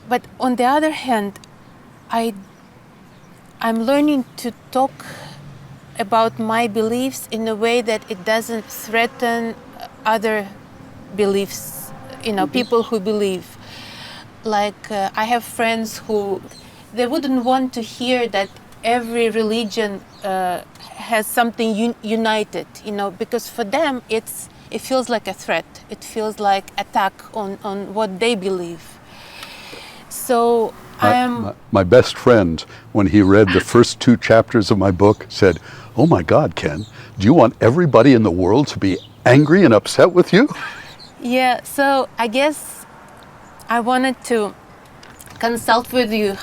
but on the other hand, I'm learning to talk about my beliefs in a way that it doesn't threaten other beliefs, people who believe. Like I have friends who they wouldn't want to hear that every religion has something united, because for them it feels like a threat. It feels like attack on what they believe. So my best friend, when he read the first 2 chapters of my book, said, "Oh my God, Ken, do you want everybody in the world to be angry and upset with you?" Yeah, so I guess I wanted to consult with you.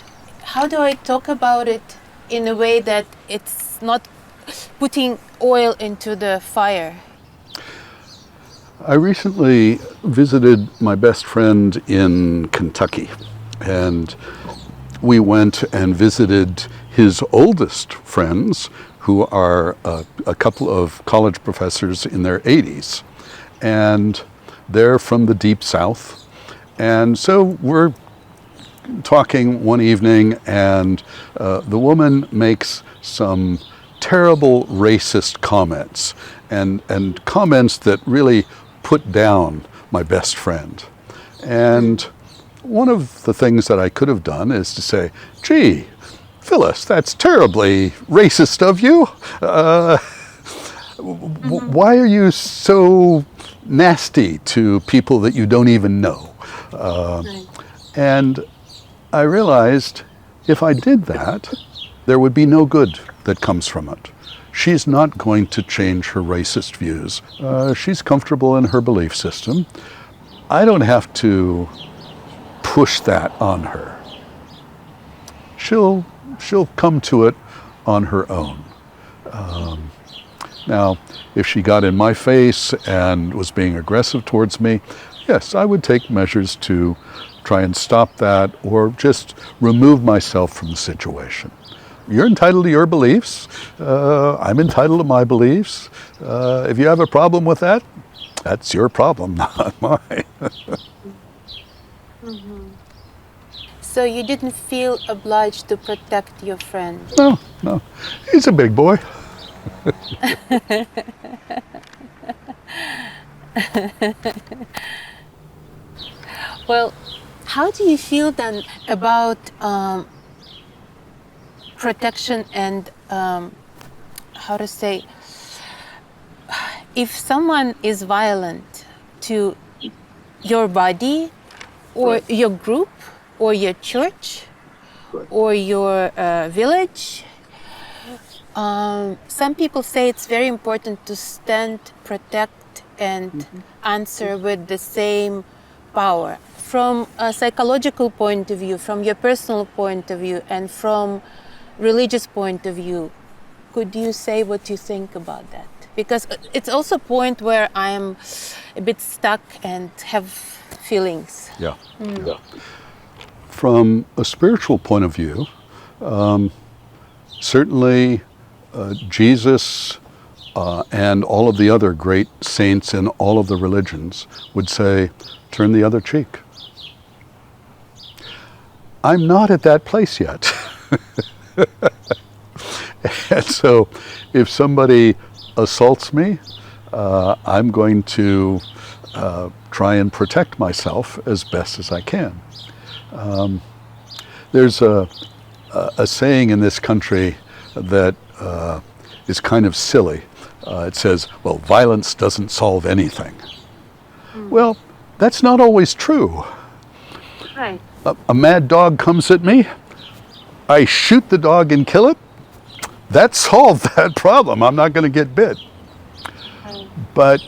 How do I talk about it in a way that it's not putting oil into the fire? I recently visited my best friend in Kentucky, and we went and visited his oldest friends, who are a couple of college professors in their 80s. And they're from the deep South. And so we're talking one evening, and the woman makes some terrible racist comments, and comments that really put down my best friend. And one of the things that I could have done is to say, gee, Phyllis, that's terribly racist of you. Why are you so nasty to people that you don't even know? And I realized if I did that, there would be no good that comes from it. She's not going to change her racist views. She's comfortable in her belief system. I don't have to push that on her. She'll come to it on her own. Now, if she got in my face and was being aggressive towards me, yes, I would take measures to try and stop that, or just remove myself from the situation. You're entitled to your beliefs. I'm entitled to my beliefs. If you have a problem with that, that's your problem, not mine. So you didn't feel obliged to protect your friend? No. He's a big boy. Well, how do you feel then about protection and how to say, if someone is violent to your body or your group or your church or your village, some people say it's very important to stand, protect, and answer with the same power. From a psychological point of view, from your personal point of view, and from religious point of view, could you say what you think about that? Because it's also a point where I'm a bit stuck and have feelings. Yeah. From a spiritual point of view, certainly Jesus and all of the other great saints in all of the religions would say, turn the other cheek. I'm not at that place yet. And so if somebody assaults me, I'm going to try and protect myself as best as I can. There's a saying in this country that is kind of silly. It says, well, violence doesn't solve anything. Well, that's not always true. Right. A mad dog comes at me, I shoot the dog and kill it, that solved that problem. I'm not going to get bit. But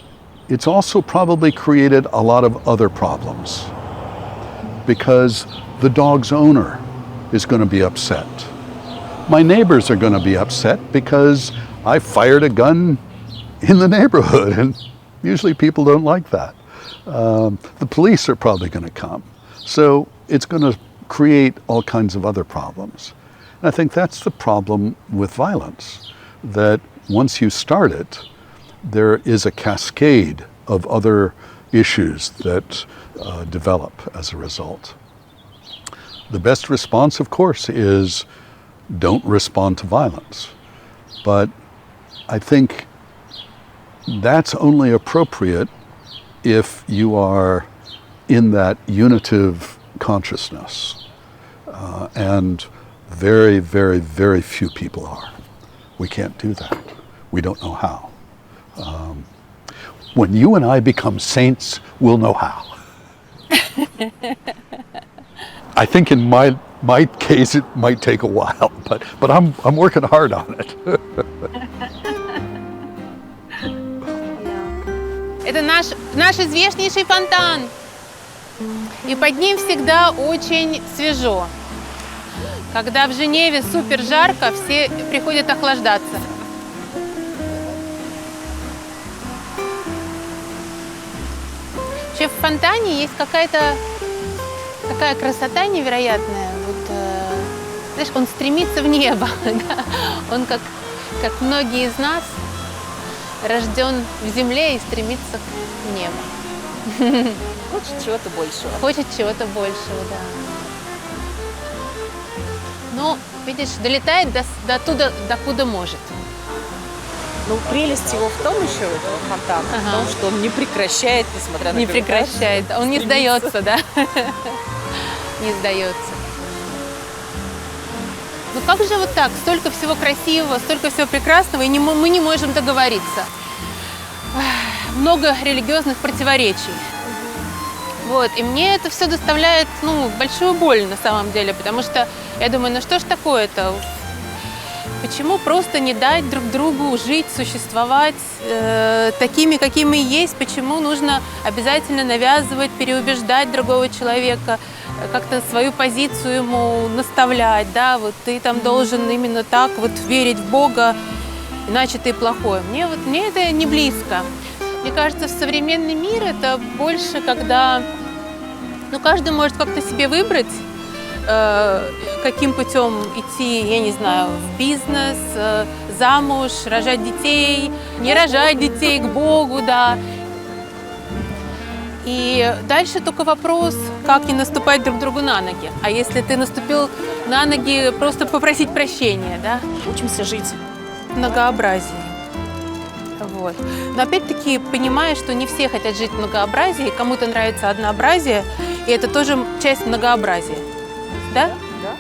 it's also probably created a lot of other problems, because the dog's owner is going to be upset. My neighbors are going to be upset because I fired a gun in the neighborhood, and usually people don't like that. The police are probably going to come. So it's going to create all kinds of other problems. And I think that's the problem with violence, that once you start it, there is a cascade of other issues that develop as a result. The best response, of course, is don't respond to violence. But I think that's only appropriate if you are in that unitive consciousness. And very, very, very few people are. We can't do that. We don't know how. When you and I become saints, we'll know how. I think in my case it might take a while, but I'm working hard on it. Это наш известнейший фонтан. И под ним всегда очень свежо. Когда в Женеве супер жарко, все приходят охлаждаться. Вообще в фонтане есть какая-то такая красота невероятная. Вот, знаешь, он стремится в небо. Да? Он, как многие из нас, рожден в земле и стремится к небу. Хочет чего-то большего. Хочет чего-то большего, да. Но, видишь, долетает до туда, докуда может. Ну, прелесть его в том еще, этого фонтана, в том, что он не прекращает, несмотря на Не гравитацию, прекращает. Он не стремится. сдается, да? Не сдается. Ну как же вот так? Столько всего красивого, столько всего прекрасного, и мы не можем договориться. Много религиозных противоречий. Вот. И мне это все доставляет, большую боль на самом деле, потому что я думаю, ну что ж такое-то? Почему просто не дать друг другу жить, существовать такими, какими есть? Почему нужно обязательно навязывать, переубеждать другого человека, как-то свою позицию ему наставлять, да? Вот ты там должен именно так вот верить в Бога, иначе ты плохой. Мне это не близко. Мне кажется, в современный мир это больше, когда каждый может как-то себе выбрать, каким путем идти, я не знаю, в бизнес, замуж, рожать детей, не рожать детей, к Богу, да. И дальше только вопрос, как не наступать друг другу на ноги. А если ты наступил на ноги, просто попросить прощения, да? Учимся жить. Многообразие. Вот. Но опять-таки понимаю, что не все хотят жить в многообразии, кому-то нравится однообразие, и это тоже часть многообразия. Да? Да.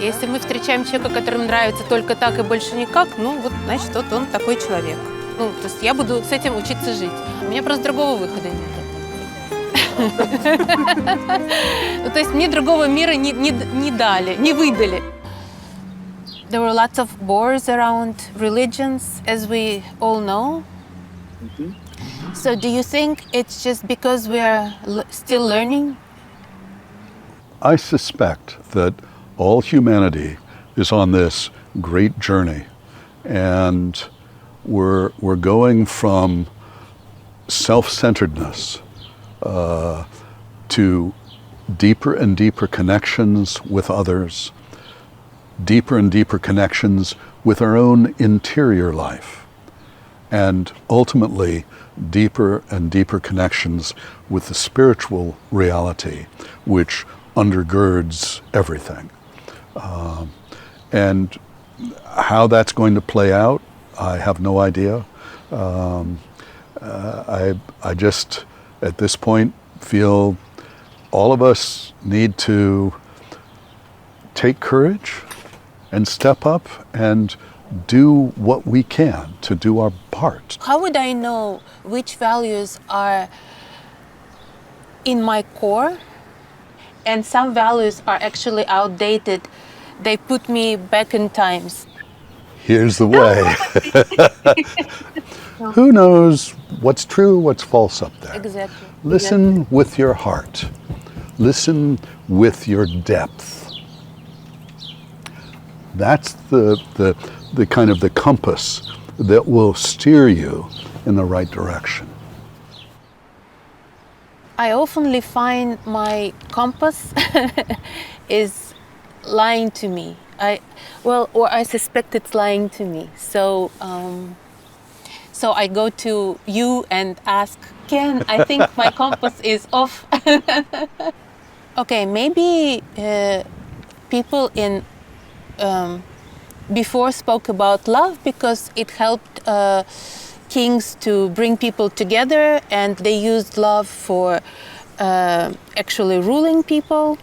Если мы встречаем человека, которому нравится только так и больше никак, значит, вот он такой человек. То есть я буду с этим учиться жить. У меня просто другого выхода нет. То есть мне другого мира не дали, не выдали. There were lots of wars around religions, as we all know. So do you think it's just because we are still learning? I suspect that all humanity is on this great journey, and we're going from self-centeredness to deeper and deeper connections with others, deeper and deeper connections with our own interior life, and ultimately deeper and deeper connections with the spiritual reality, which undergirds everything. And how that's going to play out, I have no idea. I just, at this point, feel all of us need to take courage and step up and do what we can to do our part. How would I know which values are in my core and some values are actually outdated? They put me back in times. Here's the way. Who knows what's true, what's false up there? Exactly. Listen with your heart. Listen with your depth. That's the kind of the compass that will steer you in the right direction. I often find my compass is lying to me. I suspect it's lying to me. So I go to you and ask, Ken, I think my compass is off. Okay, maybe people in before spoke about love because it helped kings to bring people together, and they used love for actually ruling people.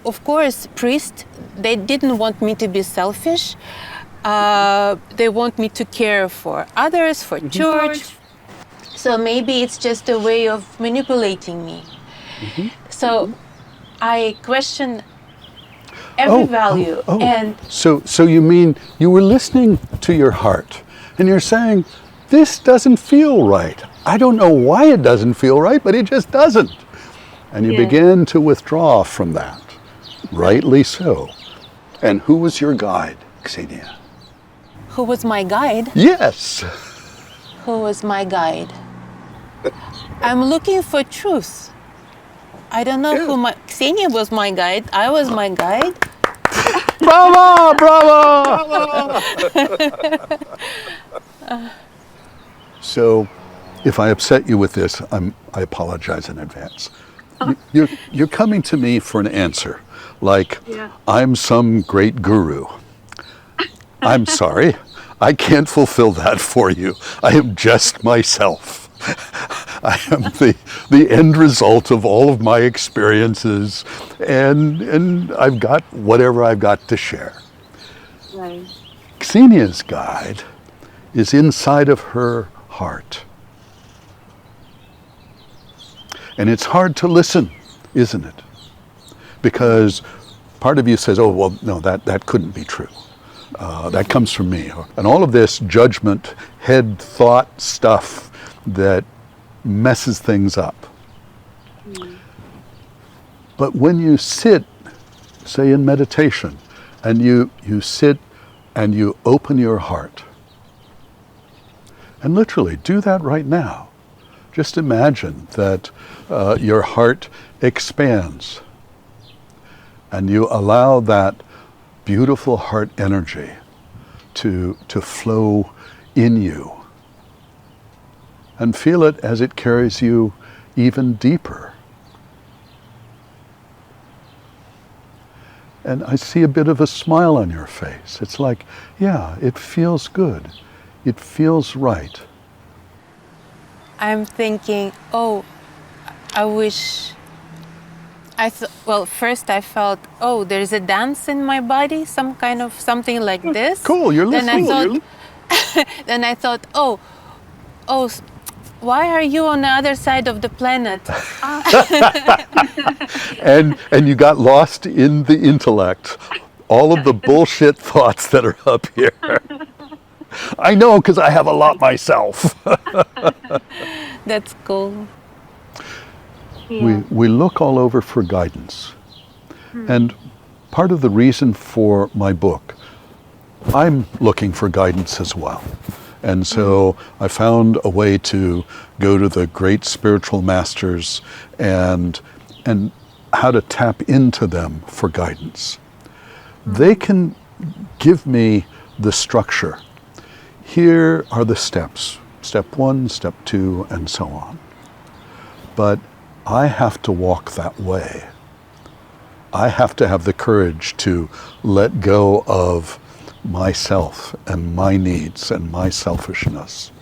Of course, priests, they didn't want me to be selfish. They want me to care for others, for church. So maybe it's just a way of manipulating me. So I question every value. And so you mean you were listening to your heart and you're saying, this doesn't feel right. I don't know why it doesn't feel right, but it just doesn't. And you begin to withdraw from that, rightly so. And who was your guide, Ksenia? Who was my guide? Yes. Who was my guide? I'm looking for truth. I don't know who my... Ksenia was my guide. I was my guide. Bravo! Bravo! So, if I upset you with this, I apologize in advance. You're coming to me for an answer, like I'm some great guru. I'm sorry, I can't fulfill that for you. I am just myself. I am the end result of all of my experiences, and I've got whatever I've got to share. Right. Ksenia's guide is inside of her heart. And it's hard to listen, isn't it? Because part of you says, oh, well, no, that couldn't be true. That comes from me. And all of this judgment, head thought stuff that messes things up. But when you sit, say in meditation, and you sit and you open your heart, and literally do that right now. Just imagine that your heart expands and you allow that beautiful heart energy to flow in you, and feel it as it carries you even deeper. And I see a bit of a smile on your face. It's like, yeah, it feels good. It feels right. I'm thinking, oh, I wish... well, first I felt, oh, there's a dance in my body, some kind of something like this. Cool, you're listening. Then I thought, oh, why are you on the other side of the planet? And you got lost in the intellect. All of the bullshit thoughts that are up here. I know, because I have a lot myself. That's cool. We look all over for guidance. And part of the reason for my book, I'm looking for guidance as well. And so I found a way to go to the great spiritual masters and how to tap into them for guidance. They can give me the structure. Here are the steps, step 1, step 2, and so on. But I have to walk that way. I have to have the courage to let go of myself and my needs and my selfishness.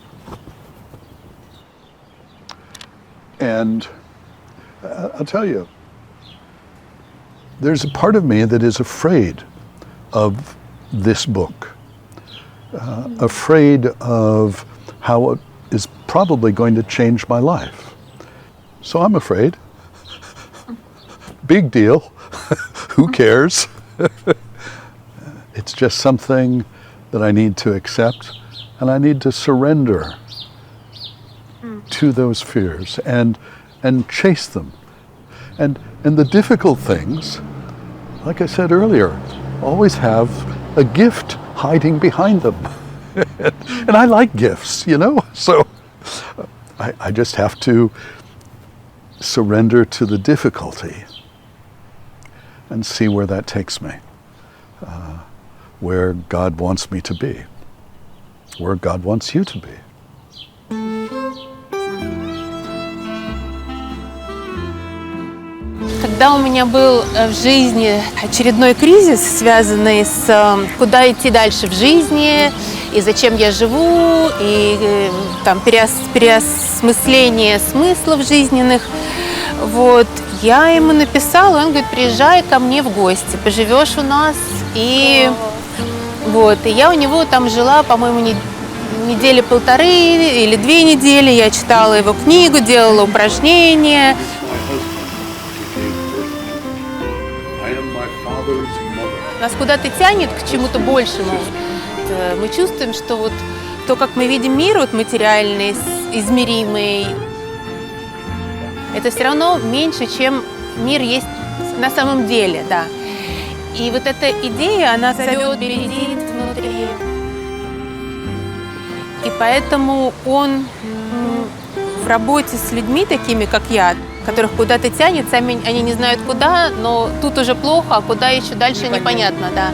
And I'll tell you, there's a part of me that is afraid of this book, afraid of how it is probably going to change my life. So I'm afraid. Big deal. Who cares? It's just something that I need to accept, and I need to surrender to those fears and chase them. And the difficult things, like I said earlier, always have a gift hiding behind them. And I like gifts, you know? So I just have to surrender to the difficulty and see where that takes me, where God wants me to be, where God wants you to be. Когда у меня был в жизни очередной кризис, связанный с куда идти дальше в жизни, и зачем я живу, и там переосмысление смыслов жизненных, вот, я ему написала, он говорит, приезжай ко мне в гости, поживешь у нас, и вот, и я у него там жила, по-моему, недели 1.5 или 2 недели, я читала его книгу, делала упражнения. Нас куда-то тянет к чему-то большему. Мы чувствуем, что вот то, как мы видим мир вот материальный, измеримый, это все равно меньше, чем мир есть на самом деле, да. И вот эта идея, она зовет бередить внутри. И поэтому он в работе с людьми, такими как я, которых куда-то тянет, сами они не знают куда, но тут уже плохо, а куда еще дальше непонятно, да.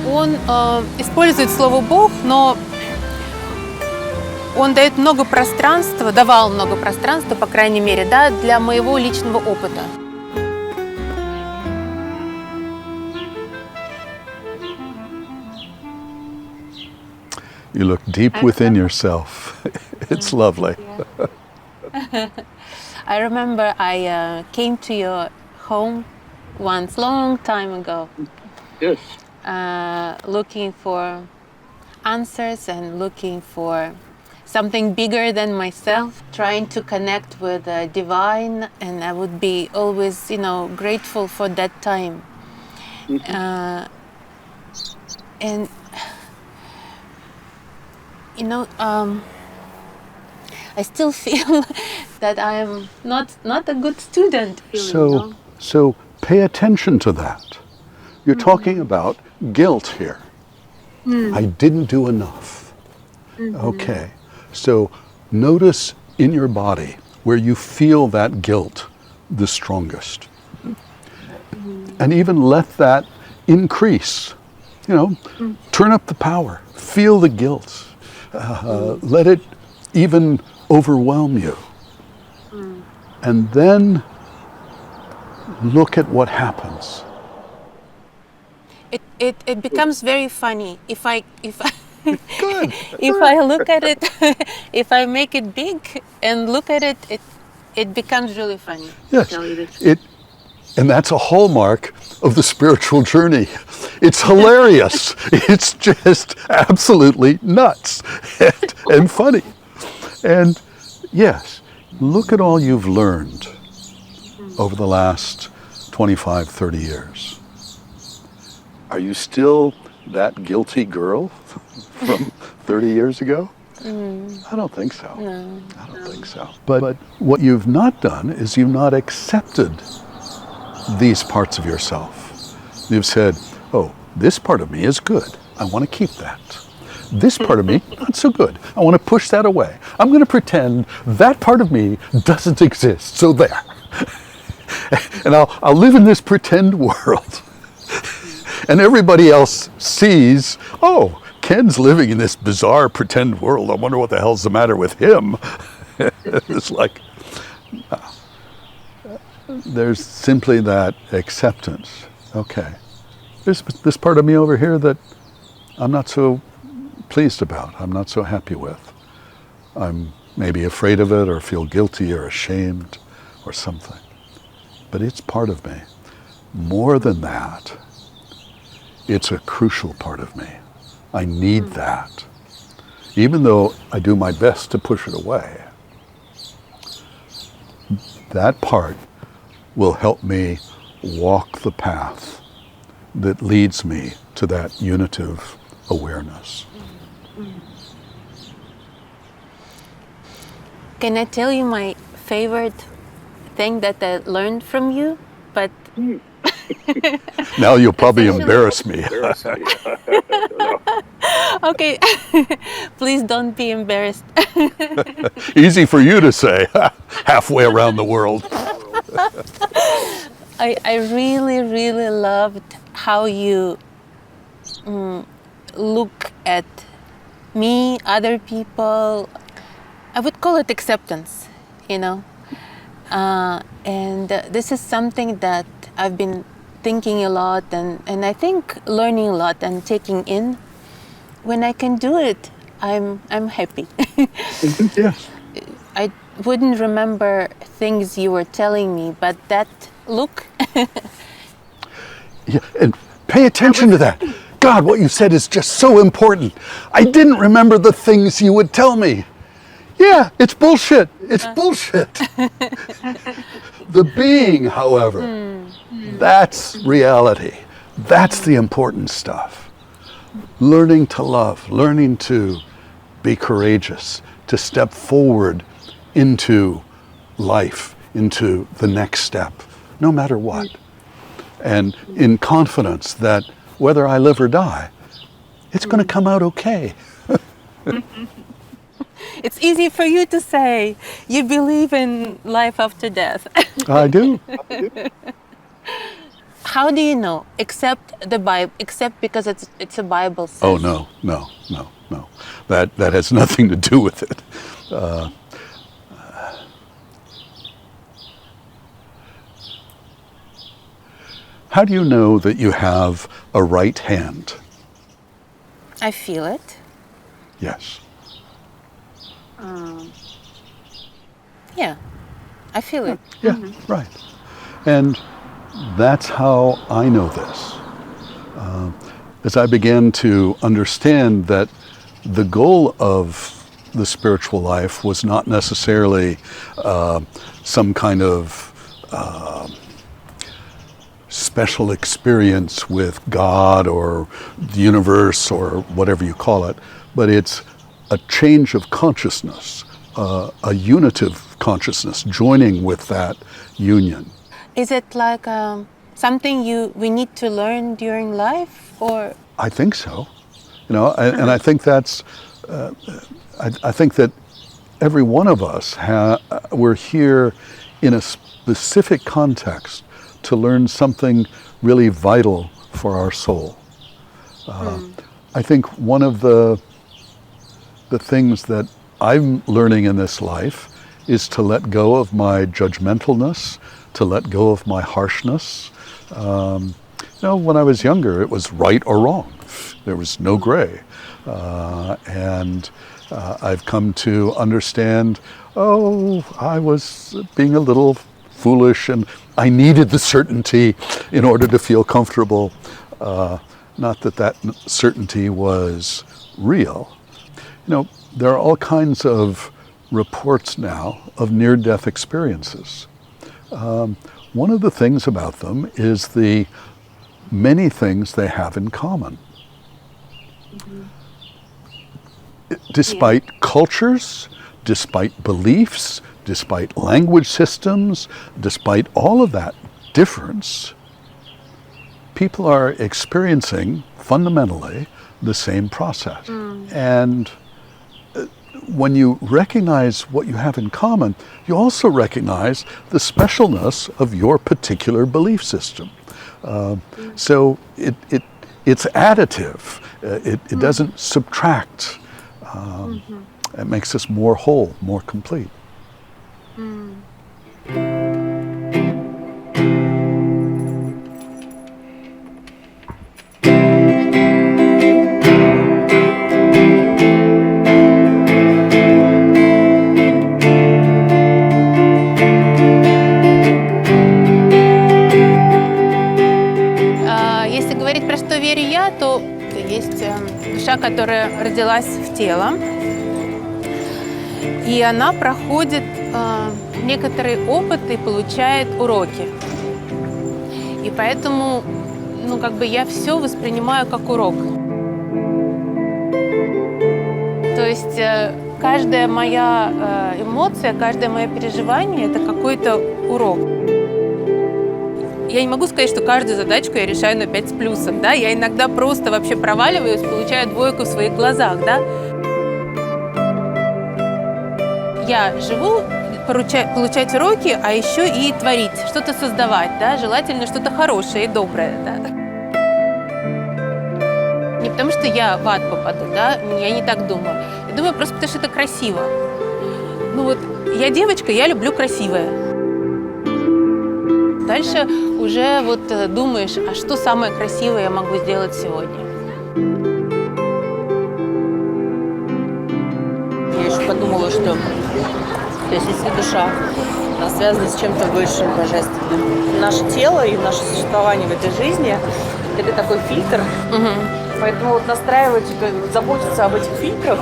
Он использует слово «Бог», но он дает много пространства, давал много пространства, по крайней мере, да, для моего личного опыта. You look deep within yourself. It's lovely. I remember I came to your home once, long time ago. Yes. Looking for answers and looking for something bigger than myself, trying to connect with the divine, and I would be always, grateful for that time. And I still feel that I am not a good student. Really, So pay attention to that. You're talking about guilt here. I didn't do enough. Okay. So notice in your body where you feel that guilt the strongest. And even let that increase. Turn up the power. Feel the guilt. Let it even overwhelm you. And then look at what happens. It becomes very funny if I Good. if I look at it, if I make it big and look at it, it becomes really funny. Yes. To tell you the truth. And that's a hallmark of the spiritual journey. It's hilarious. It's just absolutely nuts and funny. And yes, look at all you've learned over the last 25, 30 years. Are you still that guilty girl from 30 years ago? I don't think so. No. I don't think so. But what you've not done is you've not accepted these parts of yourself. You've said, oh, this part of me is good. I want to keep that. This part of me, not so good. I want to push that away. I'm going to pretend that part of me doesn't exist. So there. And I'll live in this pretend world. And everybody else sees, oh, Ken's living in this bizarre pretend world. I wonder what the hell's the matter with him. It's like, there's simply that acceptance. Okay, there's this part of me over here that I'm not so pleased about. I'm not so happy with. I'm maybe afraid of it or feel guilty or ashamed or something. But it's part of me. More than that, it's a crucial part of me. I need that. Even though I do my best to push it away, that part will help me walk the path that leads me to that unitive awareness. Can I tell you my favorite thing that I learned from you? But Now you'll probably embarrass me. okay, please don't be embarrassed. Easy for you to say, halfway around the world. I really, really loved how you look at me, other people. I would call it acceptance, and this is something that I've been thinking a lot and I think learning a lot and taking in. When I can do it, I'm happy. Yes. I wouldn't remember things you were telling me, but that look. Yeah, and pay attention to that. God, what you said is just so important. I didn't remember the things you would tell me. Yeah, it's bullshit. It's bullshit. The being, however, that's reality. That's the important stuff. Learning to love, learning to be courageous, to step forward into life, into the next step, no matter what. And in confidence that whether I live or die, it's going to come out okay. It's easy for you to say you believe in life after death. I do. How do you know? Except the Bible, except because it's a Bible says. Oh, no. That has nothing to do with it. How do you know that you have a right hand? I feel it. Yes. Yeah, I feel it. Yeah, right. And that's how I know this. As I began to understand that the goal of the spiritual life was not necessarily some kind of special experience with God or the universe or whatever you call it, but it's a change of consciousness, a unitive consciousness joining with that union. Is it like something we need to learn during life, or? I think so, and I think that's. I think that every one of us we're here in a specific context to learn something really vital for our soul. I think one of the things that I'm learning in this life is to let go of my judgmentalness, to let go of my harshness. When I was younger, it was right or wrong. There was no gray. And I've come to understand, I was being a little foolish and I needed the certainty in order to feel comfortable. Not that certainty was real. There are all kinds of reports now of near-death experiences. One of the things about them is the many things they have in common. Despite cultures, despite beliefs, despite language systems, despite all of that difference, people are experiencing fundamentally the same process. And when you recognize what you have in common, you also recognize the specialness of your particular belief system. So it's additive. It doesn't subtract. It makes us more whole, more complete. Если говорить про что верю я, то есть душа, которая родилась в тело, и она проходит некоторые опыты и получает уроки. И поэтому, я все воспринимаю как урок. То есть каждая моя эмоция, каждое мое переживание – это какой-то урок. Я не могу сказать, что каждую задачку я решаю на 5 с плюсом, да? Я иногда просто вообще проваливаюсь, получаю двойку в своих глазах, да? Я живу получать уроки, а еще и творить, что-то создавать, да? Желательно что-то хорошее и доброе, да? Не потому что я в ад попаду, да? Я не так думаю. Я думаю просто потому, что это красиво. Я девочка, я люблю красивое. Дальше уже думаешь, а что самое красивое я могу сделать сегодня? Я еще подумала, что если душа связана с чем-то высшим, божественным, наше тело и наше существование в этой жизни – это такой фильтр. Поэтому настраивать, заботиться об этих фильтрах,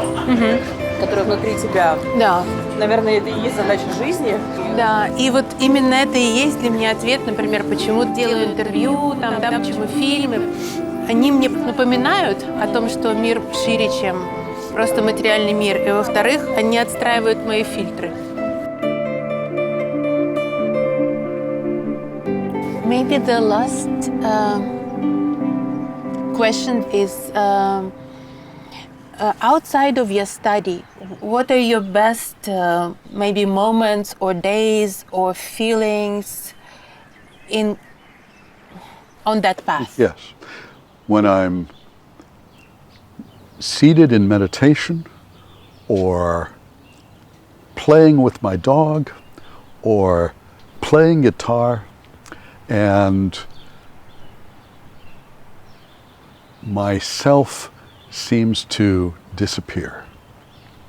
которые внутри тебя, Да. наверное, это и есть задача жизни. Да, и именно это и есть для меня ответ, например, почему делаю интервью, почему фильмы. Они мне напоминают о том, что мир шире, чем просто материальный мир. И во-вторых, они отстраивают мои фильтры. Maybe the last question is outside of your study, what are your best maybe moments or days or feelings on that path? Yes. When I'm seated in meditation or playing with my dog or playing guitar and myself seems to disappear.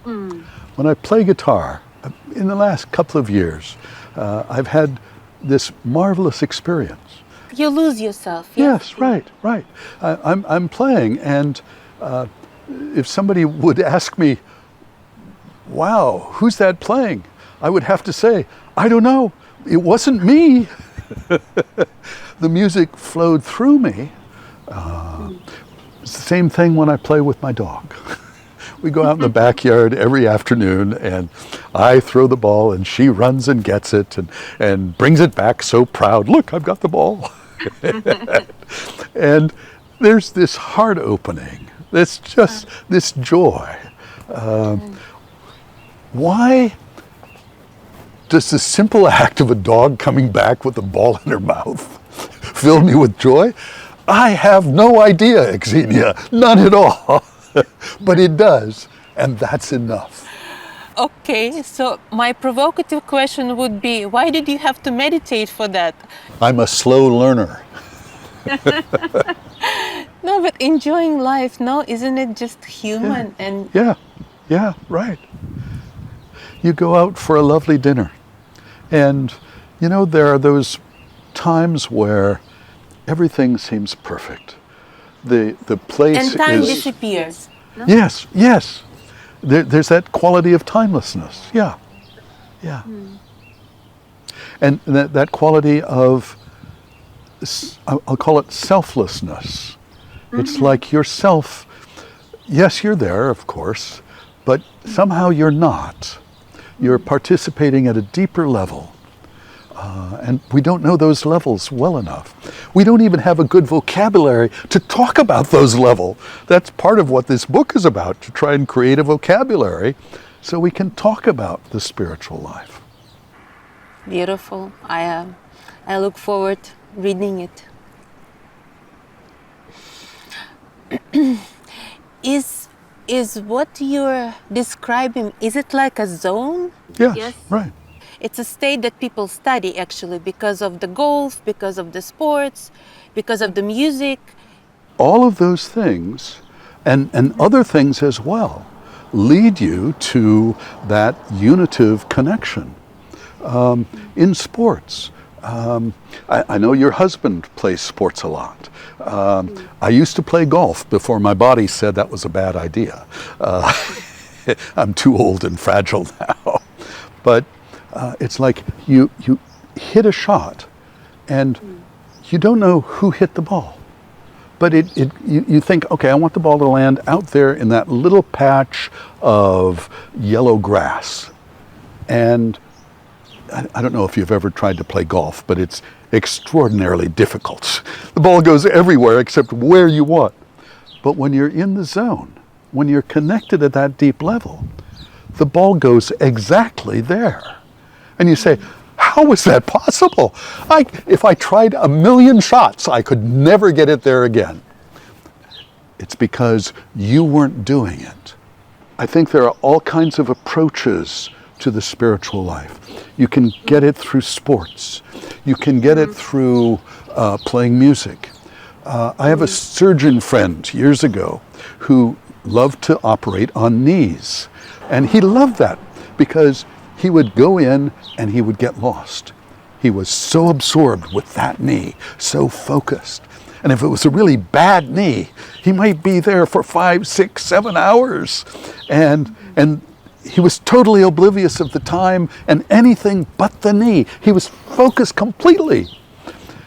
When I play guitar, in the last couple of years, I've had this marvelous experience. You lose yourself. Yes, right. I'm playing, and if somebody would ask me, wow, who's that playing? I would have to say, I don't know, it wasn't me. The music flowed through me. It's the same thing when I play with my dog. We go out in the backyard every afternoon, and I throw the ball, and she runs and gets it and brings it back so proud. Look, I've got the ball. And there's this heart opening. It's just this joy. Why does the simple act of a dog coming back with a ball in her mouth fill me with joy? I have no idea, Xenia, none at all. But it does, and that's enough. Okay, so my provocative question would be, why did you have to meditate for that? I'm a slow learner. No, but enjoying life, no, isn't it just human? And Yeah, right. You go out for a lovely dinner, and you know, there are those times where everything seems perfect. The place and time is... disappears. No? Yes. There's that quality of timelessness. Yeah. And that quality of, I'll call it selflessness. It's like yourself, yes, you're there, of course, but somehow you're not. You're participating at a deeper level. And we don't know those levels well enough. We don't even have a good vocabulary to talk about those levels. That's part of what this book is about, to try and create a vocabulary so we can talk about the spiritual life. Beautiful. I look forward reading it. Is what you're describing, is it like a zone? Yes. Right. It's a state that people study actually because of the golf, because of the sports, because of the music. All of those things, and other things as well, lead you to that unitive connection. In sports, I know your husband plays sports a lot. I used to play golf before my body said that was a bad idea. I'm too old and fragile now. But it's like you hit a shot and you don't know who hit the ball. But you think, okay, I want the ball to land out there in that little patch of yellow grass. And I don't know if you've ever tried to play golf, but it's extraordinarily difficult. The ball goes everywhere except where you want. But when you're in the zone, when you're connected at that deep level, the ball goes exactly there. And you say, how is that possible? If I tried 1,000,000 shots, I could never get it there again. It's because you weren't doing it. I think there are all kinds of approaches to the spiritual life. You can get it through sports. You can get it through playing music. I have a surgeon friend years ago who loved to operate on knees. And he loved that because he would go in and he would get lost. He was so absorbed with that knee, so focused. And if it was a really bad knee, he might be there for 5, 6, 7 hours. And he was totally oblivious of the time and anything but the knee. He was focused completely.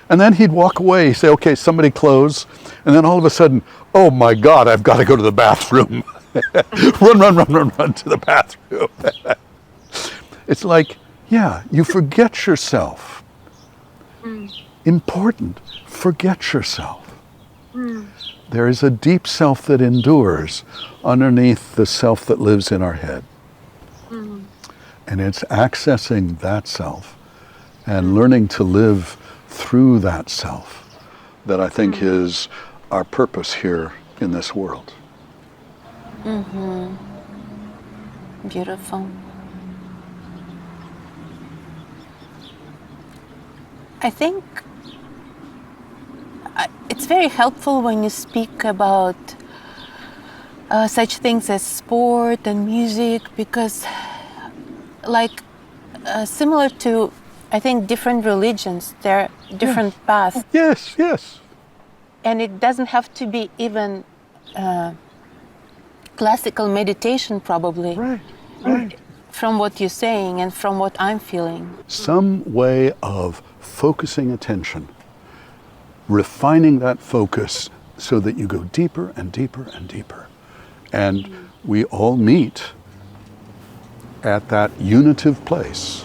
And then he'd walk away, he'd say, okay, somebody close. And then all of a sudden, oh my God, I've got to go to the bathroom. run to the bathroom. It's like, yeah, you forget yourself. Important, forget yourself. There is a deep self that endures underneath the self that lives in our head. And it's accessing that self and learning to live through that self that I think is our purpose here in this world. Beautiful. I think it's very helpful when you speak about such things as sport and music, because like similar to, I think, different religions, there are different paths. Yes, yes. And it doesn't have to be even classical meditation, probably. Right. From what you're saying and from what I'm feeling. Some way of focusing attention, refining that focus so that you go deeper and deeper and deeper. And we all meet at that unitive place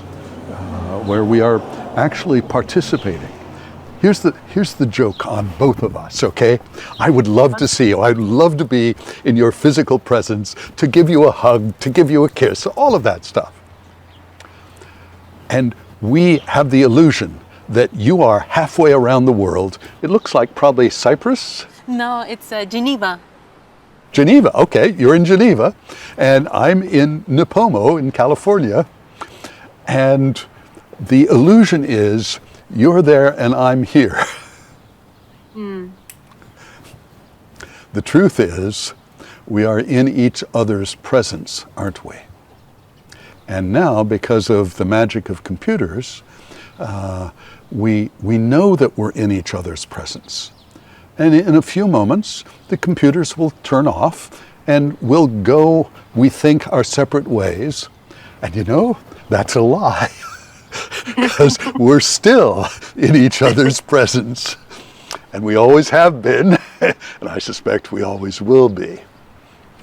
where we are actually participating. Here's the joke on both of us, okay? I would love to see you. I'd love to be in your physical presence, to give you a hug, to give you a kiss, all of that stuff. And we have the illusion that you are halfway around the world. It looks like probably Cyprus? No, it's Geneva. Geneva, okay, you're in Geneva. And I'm in Nipomo in California. And the illusion is you're there and I'm here. The truth is, we are in each other's presence, aren't we? And now, because of the magic of computers, we know that we're in each other's presence. And in a few moments, the computers will turn off and we'll go, we think, our separate ways. And you know, that's a lie. Because we're still in each other's presence. And we always have been, and I suspect we always will be.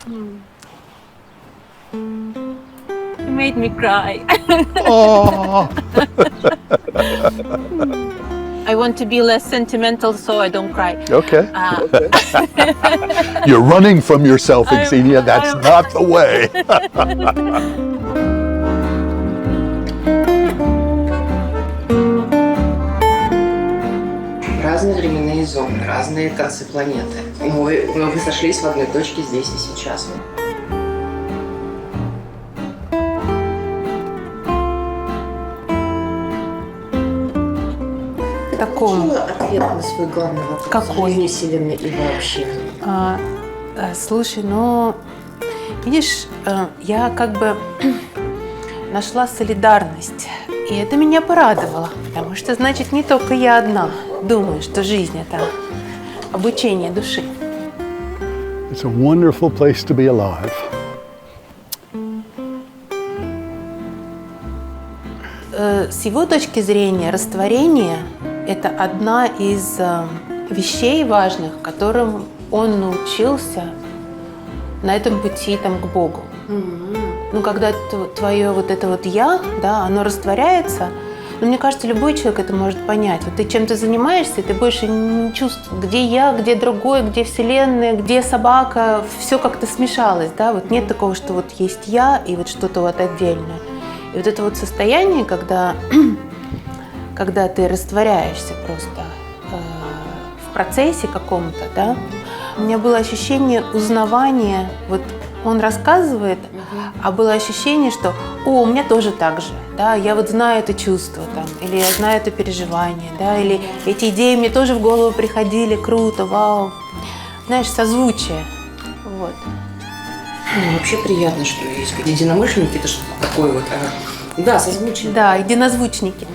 You made me cry. Oh. I want to be less sentimental so I don't cry. Okay. You're running from yourself, Xenia. That's not the way. Разные временные зоны, разные концы планеты. Но вы сошлись в одной точке здесь и сейчас. Таком. Ответ на свой главный вопрос. Какой? Жизни, Вселенной и вообще. Слушай, ну, видишь, я как бы нашла солидарность. И это меня порадовало, потому что, значит, не только я одна думаю, что жизнь – это обучение души. It's a wonderful place to be alive. С его точки зрения, растворение – это одна из вещей важных, которым он научился на этом пути там, к Богу. Ну, когда твое вот это вот «я», да, оно растворяется, но мне кажется, любой человек это может понять. Вот ты чем-то занимаешься, и ты больше не чувствуешь, где я, где другой, где Вселенная, где собака, все как-то смешалось, да, вот нет такого, что вот есть я и вот что-то вот отдельное. И вот это вот состояние, когда ты растворяешься просто в процессе каком-то, да, у меня было ощущение узнавания, вот он рассказывает, а было ощущение, что у меня тоже так же, да, я вот знаю это чувство, там, или я знаю это переживание, да, или эти идеи мне тоже в голову приходили, круто, вау, знаешь, созвучие, вот. Ну, вообще приятно, что есть единомышленники, это что-то такое вот, да, созвучие. Да, единозвучники.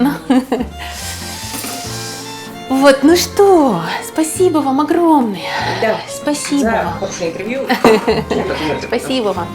Вот, ну что, спасибо вам огромное. Да. Спасибо За вам. хорошее интервью. Спасибо вам.